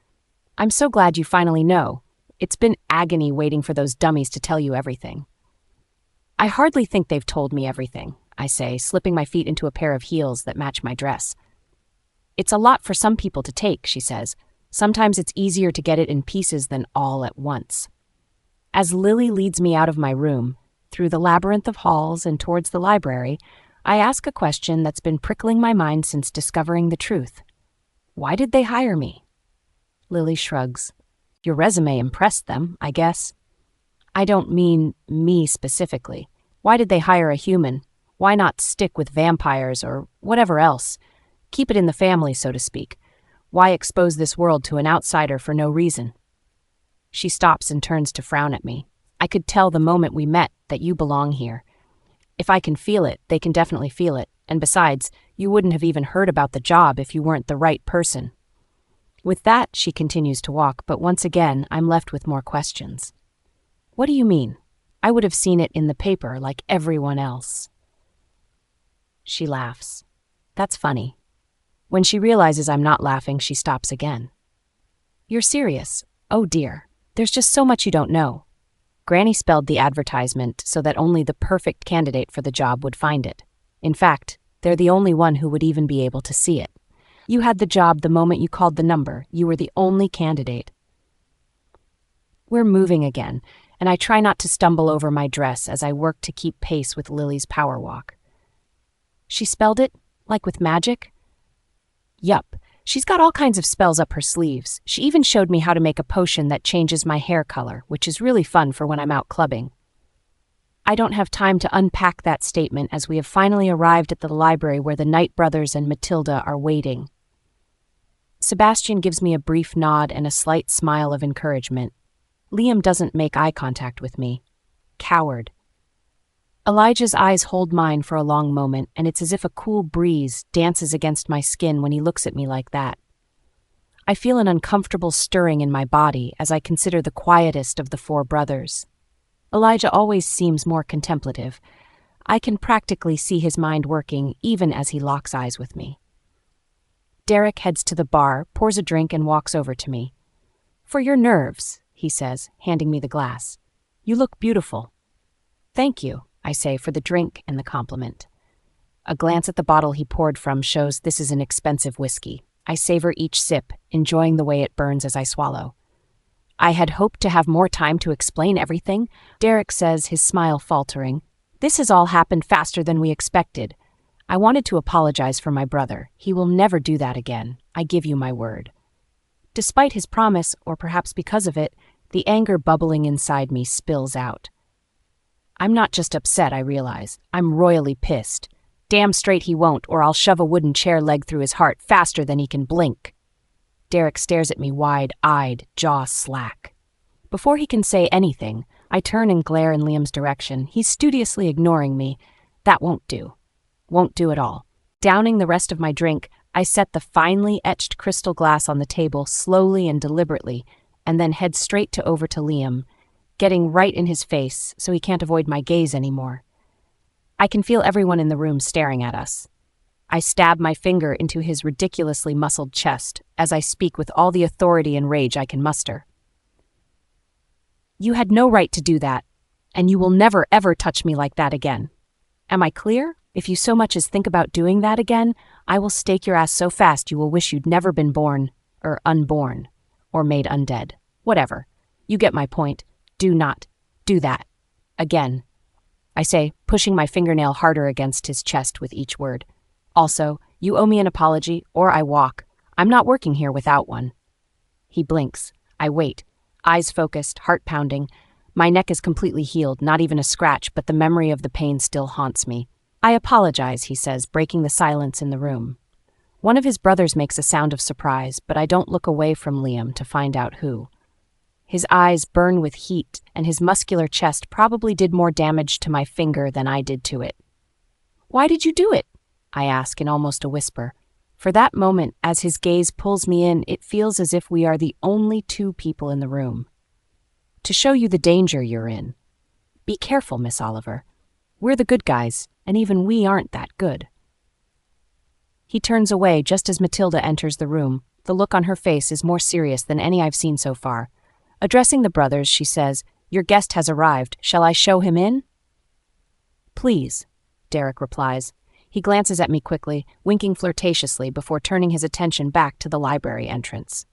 I'm so glad you finally know. It's been agony waiting for those dummies to tell you everything. I hardly think they've told me everything, I say, slipping my feet into a pair of heels that match my dress. It's a lot for some people to take, she says. Sometimes it's easier to get it in pieces than all at once. As Lily leads me out of my room, through the labyrinth of halls and towards the library, I ask a question that's been prickling my mind since discovering the truth. Why did they hire me? Lily shrugs. Your resume impressed them, I guess. I don't mean me specifically. Why did they hire a human? Why not stick with vampires or whatever else? Keep it in the family, so to speak. Why expose this world to an outsider for no reason? She stops and turns to frown at me. I could tell the moment we met that you belong here. If I can feel it, they can definitely feel it. And besides, you wouldn't have even heard about the job if you weren't the right person. With that, she continues to walk, but once again, I'm left with more questions. What do you mean? I would have seen it in the paper like everyone else. She laughs. That's funny. When she realizes I'm not laughing, she stops again. You're serious? Oh dear. There's just so much you don't know. Granny spelled the advertisement so that only the perfect candidate for the job would find it. In fact, they're the only one who would even be able to see it. You had the job the moment you called the number. You were the only candidate. We're moving again, and I try not to stumble over my dress as I work to keep pace with Lily's power walk. She spelled it, like with magic? Yup, she's got all kinds of spells up her sleeves. She even showed me how to make a potion that changes my hair color, which is really fun for when I'm out clubbing. I don't have time to unpack that statement as we have finally arrived at the library where the Knight brothers and Matilda are waiting. Sebastian gives me a brief nod and a slight smile of encouragement. Liam doesn't make eye contact with me. Coward. Elijah's eyes hold mine for a long moment, and it's as if a cool breeze dances against my skin when he looks at me like that. I feel an uncomfortable stirring in my body as I consider the quietest of the four brothers. Elijah always seems more contemplative. I can practically see his mind working even as he locks eyes with me. Derek heads to the bar, pours a drink, and walks over to me. For your nerves, he says, handing me the glass. You look beautiful. Thank you, I say, for the drink and the compliment. A glance at the bottle he poured from shows this is an expensive whiskey. I savor each sip, enjoying the way it burns as I swallow. I had hoped to have more time to explain everything, Derek says, his smile faltering. This has all happened faster than we expected. I wanted to apologize for my brother. He will never do that again. I give you my word. Despite his promise, or perhaps because of it, the anger bubbling inside me spills out. I'm not just upset, I realize. I'm royally pissed. Damn straight he won't, or I'll shove a wooden chair leg through his heart faster than he can blink. Derek stares at me wide-eyed, jaw slack. Before he can say anything, I turn and glare in Liam's direction. He's studiously ignoring me. That won't do. Won't do at all. Downing the rest of my drink, I set the finely etched crystal glass on the table slowly and deliberately, and then head straight over to Liam, getting right in his face so he can't avoid my gaze anymore. I can feel everyone in the room staring at us. I stab my finger into his ridiculously muscled chest as I speak with all the authority and rage I can muster. You had no right to do that, and you will never ever touch me like that again. Am I clear? If you so much as think about doing that again, I will stake your ass so fast you will wish you'd never been born, or unborn, or made undead. Whatever. You get my point. Do not do that. Again. I say, pushing my fingernail harder against his chest with each word. Also, you owe me an apology, or I walk. I'm not working here without one. He blinks. I wait. Eyes focused, heart pounding. My neck is completely healed, not even a scratch, but the memory of the pain still haunts me. I apologize, he says, breaking the silence in the room. One of his brothers makes a sound of surprise, but I don't look away from Liam to find out who. His eyes burn with heat, and his muscular chest probably did more damage to my finger than I did to it. Why did you do it? I ask in almost a whisper. For that moment, as his gaze pulls me in, it feels as if we are the only two people in the room. To show you the danger you're in. Be careful, Miss Oliver. We're the good guys, and even we aren't that good. He turns away just as Matilda enters the room. The look on her face is more serious than any I've seen so far. Addressing the brothers, she says, Your guest has arrived. Shall I show him in? Please, Derek replies. He glances at me quickly, winking flirtatiously before turning his attention back to the library entrance.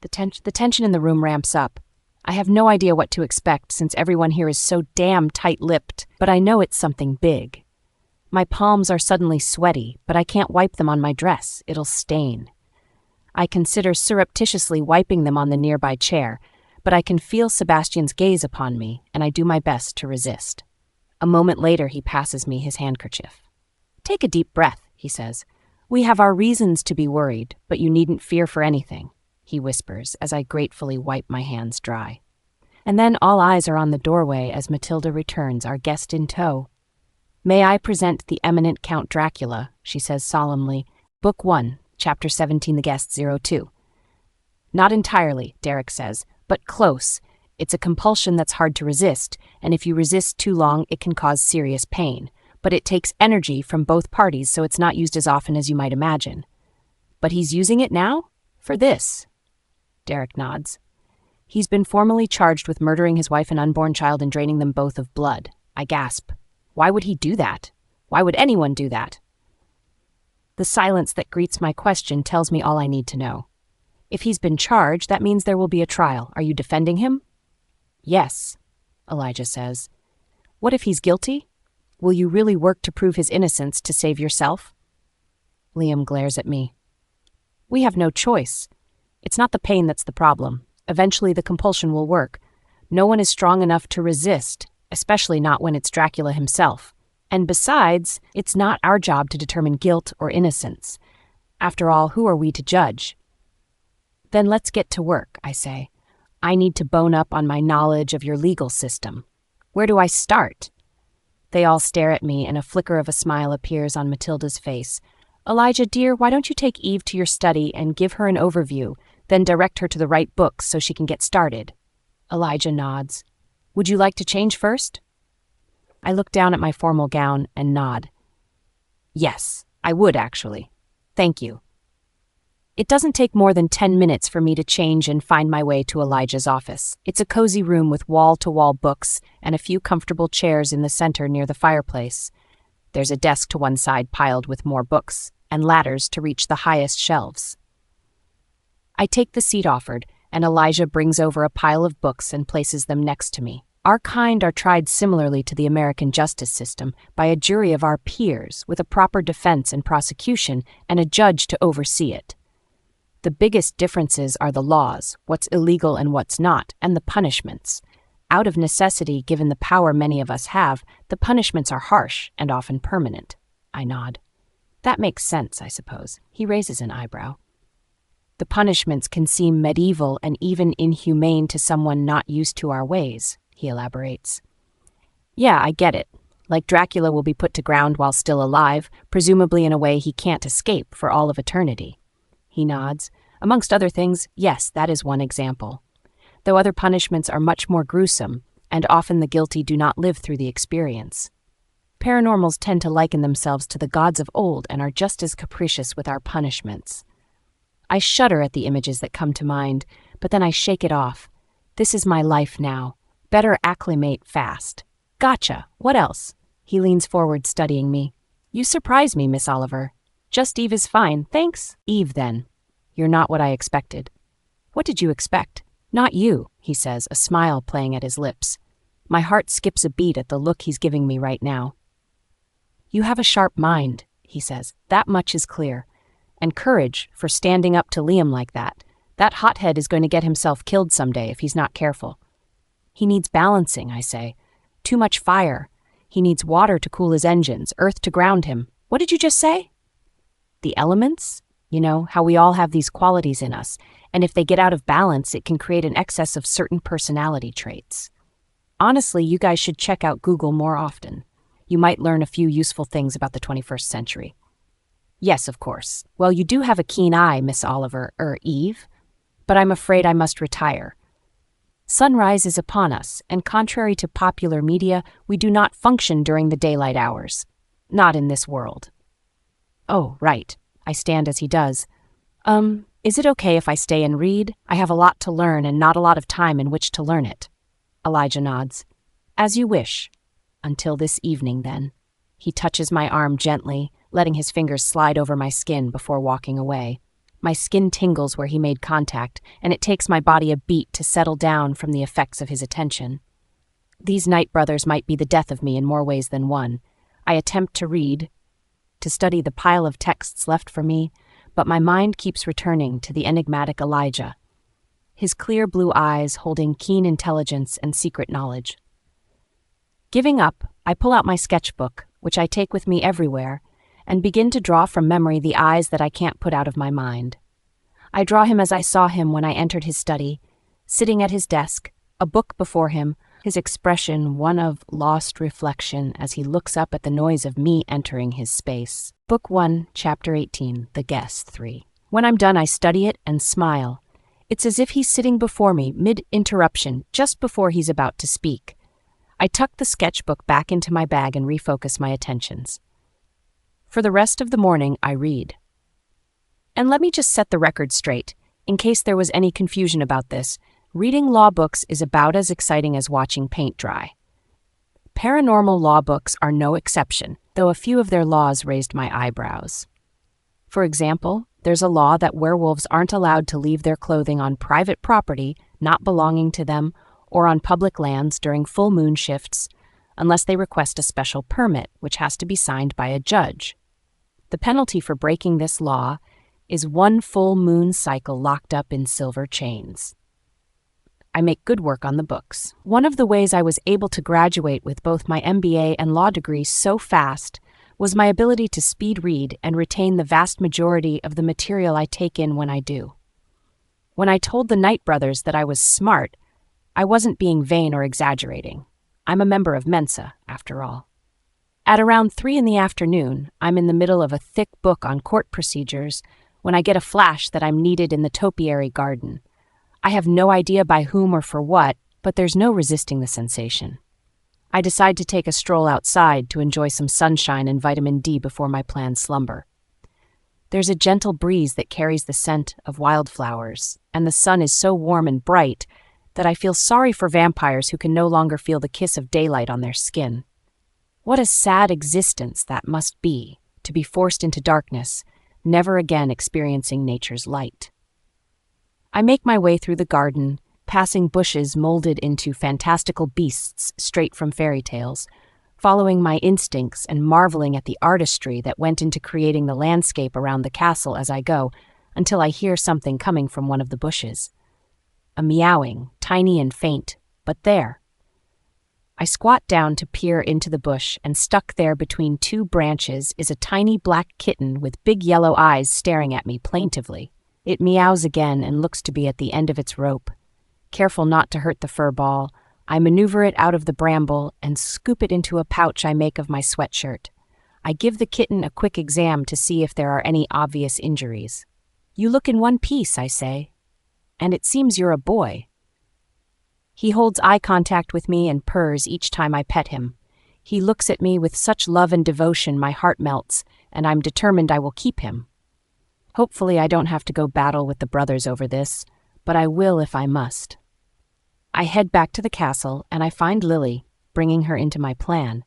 The tension in the room ramps up. I have no idea what to expect since everyone here is so damn tight-lipped, but I know it's something big. My palms are suddenly sweaty, but I can't wipe them on my dress. It'll stain. I consider surreptitiously wiping them on the nearby chair, but I can feel Sebastian's gaze upon me, and I do my best to resist. A moment later, he passes me his handkerchief. Take a deep breath, he says. We have our reasons to be worried, but you needn't fear for anything, he whispers as I gratefully wipe my hands dry. And then all eyes are on the doorway as Matilda returns, our guest in tow. "May I present the eminent Count Dracula," she says solemnly. "Book 1, Chapter 17, The Guest 02. "Not entirely," Derek says, "but close. It's a compulsion that's hard to resist, and if you resist too long, it can cause serious pain. But it takes energy from both parties, so it's not used as often as you might imagine." "But he's using it now? For this?" Derek nods. "He's been formally charged with murdering his wife and unborn child and draining them both of blood." I gasp. "Why would he do that? Why would anyone do that?" The silence that greets my question tells me all I need to know. "If he's been charged, that means there will be a trial. Are you defending him?" "Yes," Elijah says. "What if he's guilty? Will you really work to prove his innocence to save yourself?" Liam glares at me. "We have no choice. It's not the pain that's the problem. Eventually the compulsion will work. No one is strong enough to resist, especially not when it's Dracula himself. And besides, it's not our job to determine guilt or innocence. After all, who are we to judge?" "Then let's get to work," I say. "I need to bone up on my knowledge of your legal system. Where do I start?" They all stare at me, and a flicker of a smile appears on Matilda's face. "Elijah, dear, why don't you take Eve to your study and give her an overview, then direct her to the right books so she can get started?" Elijah nods. "Would you like to change first?" I look down at my formal gown and nod. "Yes, I would actually. Thank you." It doesn't take more than 10 minutes for me to change and find my way to Elijah's office. It's a cozy room with wall-to-wall books and a few comfortable chairs in the center near the fireplace. There's a desk to one side piled with more books, and ladders to reach the highest shelves. I take the seat offered, and Elijah brings over a pile of books and places them next to me. Our kind are tried similarly to the American justice system by a jury of our peers with a proper defense and prosecution and a judge to oversee it. The biggest differences are the laws, what's illegal and what's not, and the punishments. Out of necessity, given the power many of us have, the punishments are harsh and often permanent. I nod. That makes sense, I suppose. He raises an eyebrow. The punishments can seem medieval and even inhumane to someone not used to our ways, he elaborates. Yeah, I get it. Like Dracula will be put to ground while still alive, presumably in a way he can't escape for all of eternity. He nods. Amongst other things, yes, that is one example. Though other punishments are much more gruesome, and often the guilty do not live through the experience. Paranormals tend to liken themselves to the gods of old and are just as capricious with our punishments. I shudder at the images that come to mind, but then I shake it off. This is my life now. Better acclimate fast. Gotcha. What else? He leans forward, studying me. You surprise me, Miss Oliver. Just Eve is fine, thanks. Eve, then. You're not what I expected. What did you expect? Not you, he says, a smile playing at his lips. My heart skips a beat at the look he's giving me right now. You have a sharp mind, he says. That much is clear. And courage for standing up to Liam like that. That hothead is going to get himself killed someday if he's not careful. He needs balancing, I say. Too much fire. He needs water to cool his engines, earth to ground him. What did you just say? The elements? You know, how we all have these qualities in us, and if they get out of balance, it can create an excess of certain personality traits. Honestly, you guys should check out Google more often. You might learn a few useful things about the 21st century. Yes, of course. Well, you do have a keen eye, Miss Oliver, Eve. But I'm afraid I must retire. Sunrise is upon us, and contrary to popular media, we do not function during the daylight hours. Not in this world. Oh, right. I stand as he does. Is it okay if I stay and read? I have a lot to learn and not a lot of time in which to learn it. Elijah nods. As you wish. Until this evening, then. He touches my arm gently, letting his fingers slide over my skin before walking away. My skin tingles where he made contact, and it takes my body a beat to settle down from the effects of his attention. These night brothers might be the death of me in more ways than one. I attempt to read, to study the pile of texts left for me, but my mind keeps returning to the enigmatic Elijah, his clear blue eyes holding keen intelligence and secret knowledge. Giving up, I pull out my sketchbook, which I take with me everywhere, and begin to draw from memory the eyes that I can't put out of my mind. I draw him as I saw him when I entered his study, sitting at his desk, a book before him, his expression one of lost reflection as he looks up at the noise of me entering his space. Book 1, Chapter 18, The Guest 3. When I'm done, I study it and smile. It's as if he's sitting before me, mid-interruption, just before he's about to speak. I tuck the sketchbook back into my bag and refocus my attentions. For the rest of the morning, I read. And let me just set the record straight, in case there was any confusion about this. Reading law books is about as exciting as watching paint dry. Paranormal law books are no exception, though a few of their laws raised my eyebrows. For example, there's a law that werewolves aren't allowed to leave their clothing on private property not belonging to them or on public lands during full moon shifts unless they request a special permit, which has to be signed by a judge. The penalty for breaking this law is 1 full moon cycle locked up in silver chains. I make good work on the books. One of the ways I was able to graduate with both my MBA and law degree so fast was my ability to speed read and retain the vast majority of the material I take in when I do. When I told the Knight brothers that I was smart, I wasn't being vain or exaggerating. I'm a member of Mensa, after all. At around 3 in the afternoon, I'm in the middle of a thick book on court procedures when I get a flash that I'm needed in the topiary garden. I have no idea by whom or for what, but there's no resisting the sensation. I decide to take a stroll outside to enjoy some sunshine and vitamin D before my planned slumber. There's a gentle breeze that carries the scent of wildflowers, and the sun is so warm and bright that I feel sorry for vampires who can no longer feel the kiss of daylight on their skin. What a sad existence that must be, to be forced into darkness, never again experiencing nature's light. I make my way through the garden, passing bushes molded into fantastical beasts straight from fairy tales, following my instincts and marveling at the artistry that went into creating the landscape around the castle as I go, until I hear something coming from one of the bushes. A meowing, tiny and faint, but there. I squat down to peer into the bush, and stuck there between 2 branches is a tiny black kitten with big yellow eyes staring at me plaintively. It meows again and looks to be at the end of its rope. Careful not to hurt the fur ball, I maneuver it out of the bramble and scoop it into a pouch I make of my sweatshirt. I give the kitten a quick exam to see if there are any obvious injuries. "You look in one piece," I say. "And it seems you're a boy." He holds eye contact with me and purrs each time I pet him. He looks at me with such love and devotion my heart melts, and I'm determined I will keep him. Hopefully I don't have to go battle with the brothers over this, but I will if I must. I head back to the castle, and I find Lily, bringing her into my plan.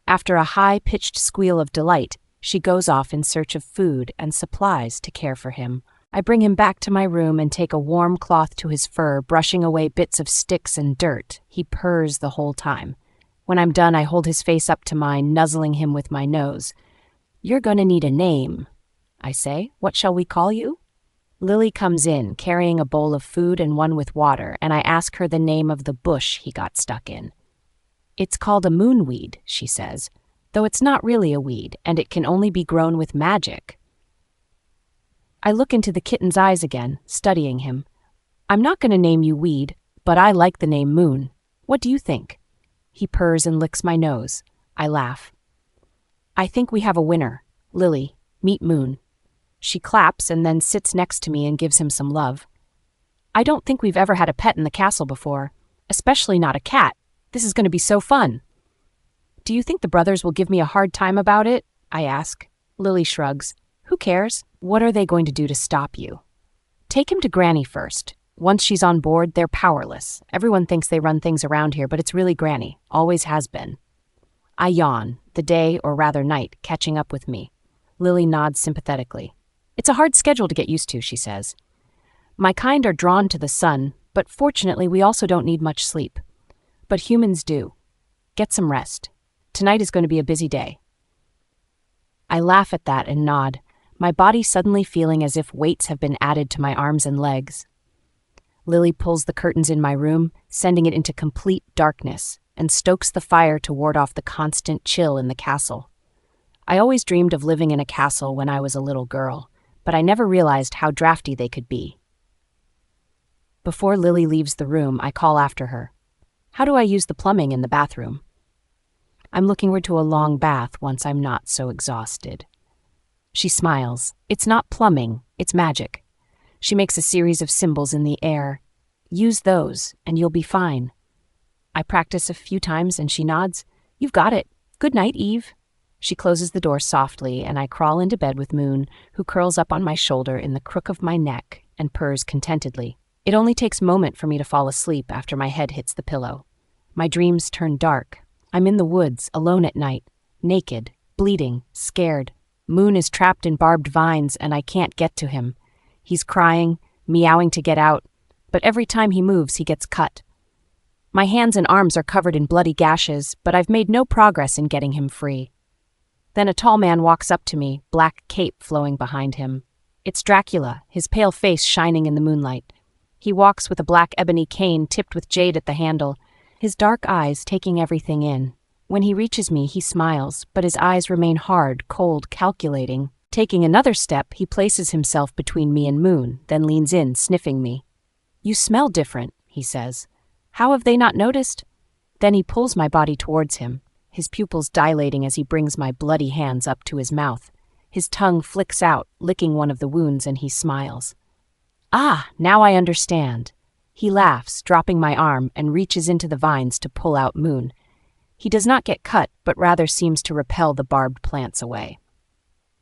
After a high-pitched squeal of delight, she goes off in search of food and supplies to care for him. I bring him back to my room and take a warm cloth to his fur, brushing away bits of sticks and dirt. He purrs the whole time. When I'm done, I hold his face up to mine, nuzzling him with my nose. "You're gonna need a name," I say. "What shall we call you?" Lily comes in, carrying a bowl of food and one with water, and I ask her the name of the bush he got stuck in. "It's called a moonweed," she says, "though it's not really a weed, and it can only be grown with magic." I look into the kitten's eyes again, studying him. "I'm not going to name you Weed, but I like the name Moon. What do you think?" He purrs and licks my nose. I laugh. "I think we have a winner. Lily, meet Moon." She claps and then sits next to me and gives him some love. "I don't think we've ever had a pet in the castle before, especially not a cat. This is going to be so fun." "Do you think the brothers will give me a hard time about it?" I ask. Lily shrugs. "Who cares? What are they going to do to stop you?" "Take him to Granny first. Once she's on board, they're powerless. Everyone thinks they run things around here, but it's really Granny. Always has been." I yawn, the day, or rather night, catching up with me. Lily nods sympathetically. "It's a hard schedule to get used to," she says. "My kind are drawn to the sun, but fortunately we also don't need much sleep. But humans do. Get some rest. Tonight is going to be a busy day." I laugh at that and nod, my body suddenly feeling as if weights have been added to my arms and legs. Lily pulls the curtains in my room, sending it into complete darkness, and stokes the fire to ward off the constant chill in the castle. I always dreamed of living in a castle when I was a little girl, but I never realized how drafty they could be. Before Lily leaves the room, I call after her. How do I use the plumbing in the bathroom? I'm looking forward to a long bath once I'm not so exhausted. She smiles. It's not plumbing, it's magic. She makes a series of symbols in the air. Use those, and you'll be fine. I practice a few times, and she nods. You've got it. Good night, Eve. She closes the door softly, and I crawl into bed with Moon, who curls up on my shoulder in the crook of my neck and purrs contentedly. It only takes a moment for me to fall asleep after my head hits the pillow. My dreams turn dark. I'm in the woods, alone at night, naked, bleeding, scared. Moon is trapped in barbed vines, and I can't get to him. He's crying, meowing to get out, but every time he moves, he gets cut. My hands and arms are covered in bloody gashes, but I've made no progress in getting him free. Then a tall man walks up to me, black cape flowing behind him. It's Dracula, his pale face shining in the moonlight. He walks with a black ebony cane tipped with jade at the handle, his dark eyes taking everything in. When he reaches me, he smiles, but his eyes remain hard, cold, calculating. Taking another step, he places himself between me and Moon, then leans in, sniffing me. You smell different, he says. How have they not noticed? Then he pulls my body towards him, his pupils dilating as he brings my bloody hands up to his mouth. His tongue flicks out, licking one of the wounds, and he smiles. Ah, now I understand. He laughs, dropping my arm, and reaches into the vines to pull out Moon. He does not get cut, but rather seems to repel the barbed plants away.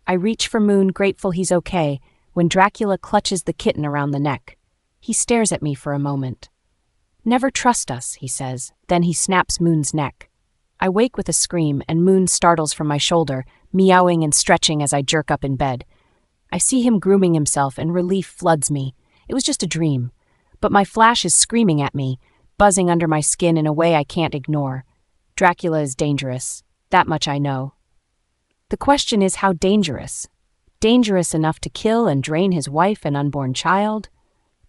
I reach for Moon, grateful he's okay, when Dracula clutches the kitten around the neck. He stares at me for a moment. Never trust us, he says. Then he snaps Moon's neck. I wake with a scream, and Moon startles from my shoulder, meowing and stretching as I jerk up in bed. I see him grooming himself, and relief floods me. It was just a dream. But my flash is screaming at me, buzzing under my skin in a way I can't ignore. Dracula is dangerous. That much I know. The question is how dangerous? Dangerous enough to kill and drain his wife and unborn child?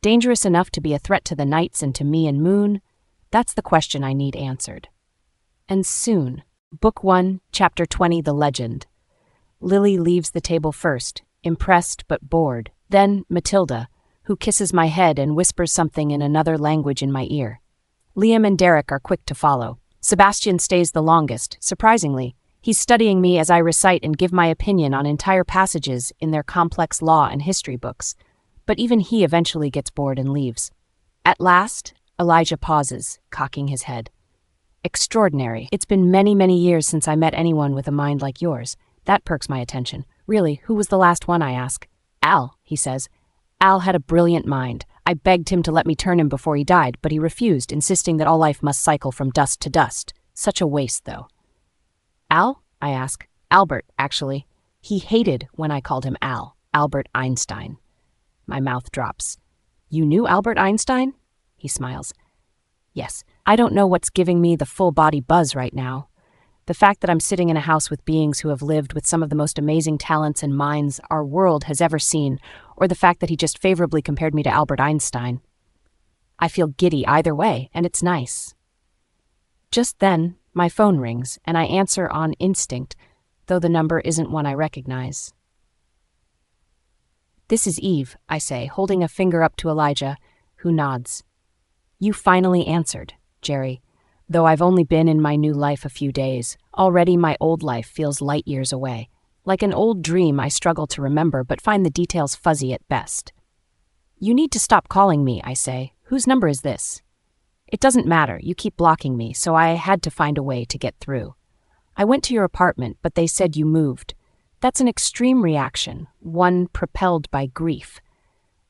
Dangerous enough to be a threat to the Knights and to me and Moon? That's the question I need answered. And soon. Book 1, Chapter 20, The Legend. Lily leaves the table first, impressed but bored. Then Matilda, who kisses my head and whispers something in another language in my ear. Liam and Derek are quick to follow. Sebastian stays the longest, surprisingly. He's studying me as I recite and give my opinion on entire passages in their complex law and history books. But even he eventually gets bored and leaves. At last, Elijah pauses, cocking his head. Extraordinary. It's been many, many years since I met anyone with a mind like yours. That perks my attention. Really, who was the last one, I ask? Al, he says. Al had a brilliant mind. I begged him to let me turn him before he died, but he refused, insisting that all life must cycle from dust to dust. Such a waste, though. Al? I ask. Albert, actually. He hated when I called him Al. Albert Einstein. My mouth drops. You knew Albert Einstein? He smiles. Yes. I don't know what's giving me the full-body buzz right now. The fact that I'm sitting in a house with beings who have lived with some of the most amazing talents and minds our world has ever seen, or the fact that he just favorably compared me to Albert Einstein. I feel giddy either way, and it's nice. Just then, my phone rings, and I answer on instinct, though the number isn't one I recognize. This is Eve, I say, holding a finger up to Elijah, who nods. You finally answered, Jerry. Though I've only been in my new life a few days, already my old life feels light years away. Like an old dream I struggle to remember but find the details fuzzy at best. You need to stop calling me, I say. Whose number is this? It doesn't matter, you keep blocking me, so I had to find a way to get through. I went to your apartment, but they said you moved. That's an extreme reaction, one propelled by grief.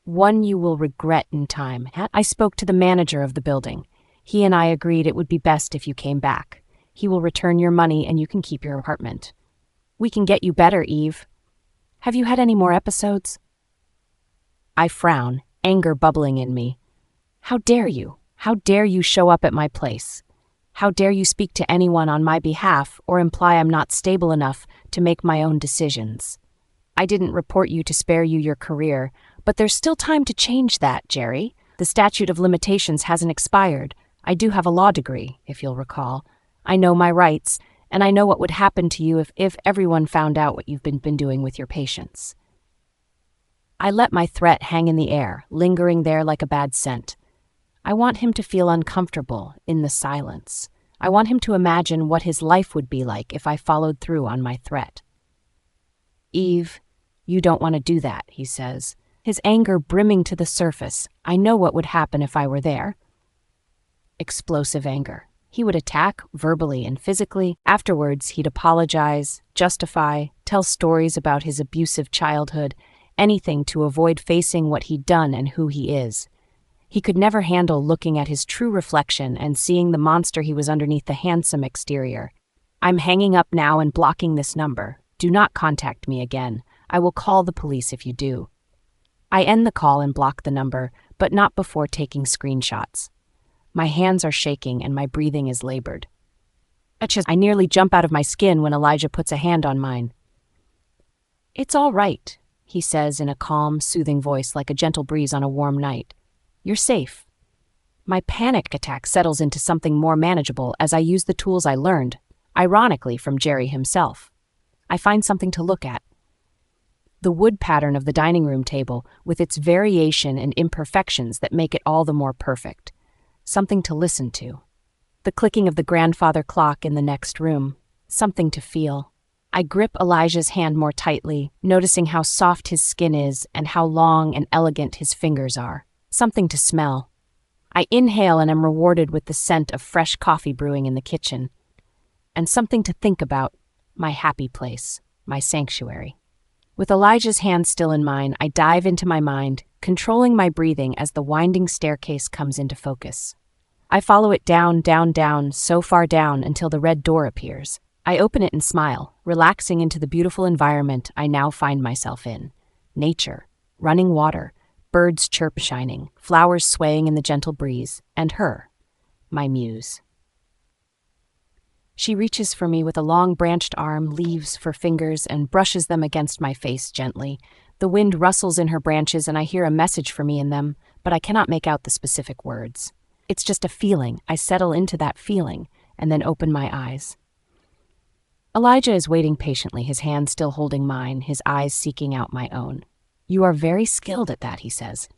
One you will regret in time. I spoke to the manager of the building. He and I agreed it would be best if you came back. He will return your money and you can keep your apartment. We can get you better, Eve. Have you had any more episodes? I frown, anger bubbling in me. How dare you? How dare you show up at my place? How dare you speak to anyone on my behalf or imply I'm not stable enough to make my own decisions? I didn't report you to spare you your career, but there's still time to change that, Jerry. The statute of limitations hasn't expired. I do have a law degree, if you'll recall. I know my rights, and I know what would happen to you if everyone found out what you've been doing with your patients. I let my threat hang in the air, lingering there like a bad scent. I want him to feel uncomfortable in the silence. I want him to imagine what his life would be like if I followed through on my threat. Eve, you don't want to do that, he says, his anger brimming to the surface. I know what would happen if I were there. Explosive anger. He would attack, verbally and physically. Afterwards, he'd apologize, justify, tell stories about his abusive childhood, anything to avoid facing what he'd done and who he is. He could never handle looking at his true reflection and seeing the monster he was underneath the handsome exterior. I'm hanging up now and blocking this number. Do not contact me again. I will call the police if you do. I end the call and block the number, but not before taking screenshots. My hands are shaking and my breathing is labored. I nearly jump out of my skin when Elijah puts a hand on mine. It's all right, he says in a calm, soothing voice like a gentle breeze on a warm night. You're safe. My panic attack settles into something more manageable as I use the tools I learned, ironically from Jerry himself. I find something to look at. The wood pattern of the dining room table, with its variation and imperfections that make it all the more perfect. Something to listen to. The clicking of the grandfather clock in the next room. Something to feel. I grip Elijah's hand more tightly, noticing how soft his skin is and how long and elegant his fingers are. Something to smell. I inhale and am rewarded with the scent of fresh coffee brewing in the kitchen. And something to think about. My happy place. My sanctuary. With Elijah's hand still in mine, I dive into my mind, controlling my breathing as the winding staircase comes into focus. I follow it down, down, down, so far down until the red door appears. I open it and smile, relaxing into the beautiful environment I now find myself in. Nature, running water, birds chirp shining, flowers swaying in the gentle breeze, and her, my muse. She reaches for me with a long branched arm, leaves for fingers, and brushes them against my face gently. The wind rustles in her branches and I hear a message for me in them, but I cannot make out the specific words. It's just a feeling. I settle into that feeling, and then open my eyes. Elijah is waiting patiently, his hand still holding mine, his eyes seeking out my own. You are very skilled at that, he says,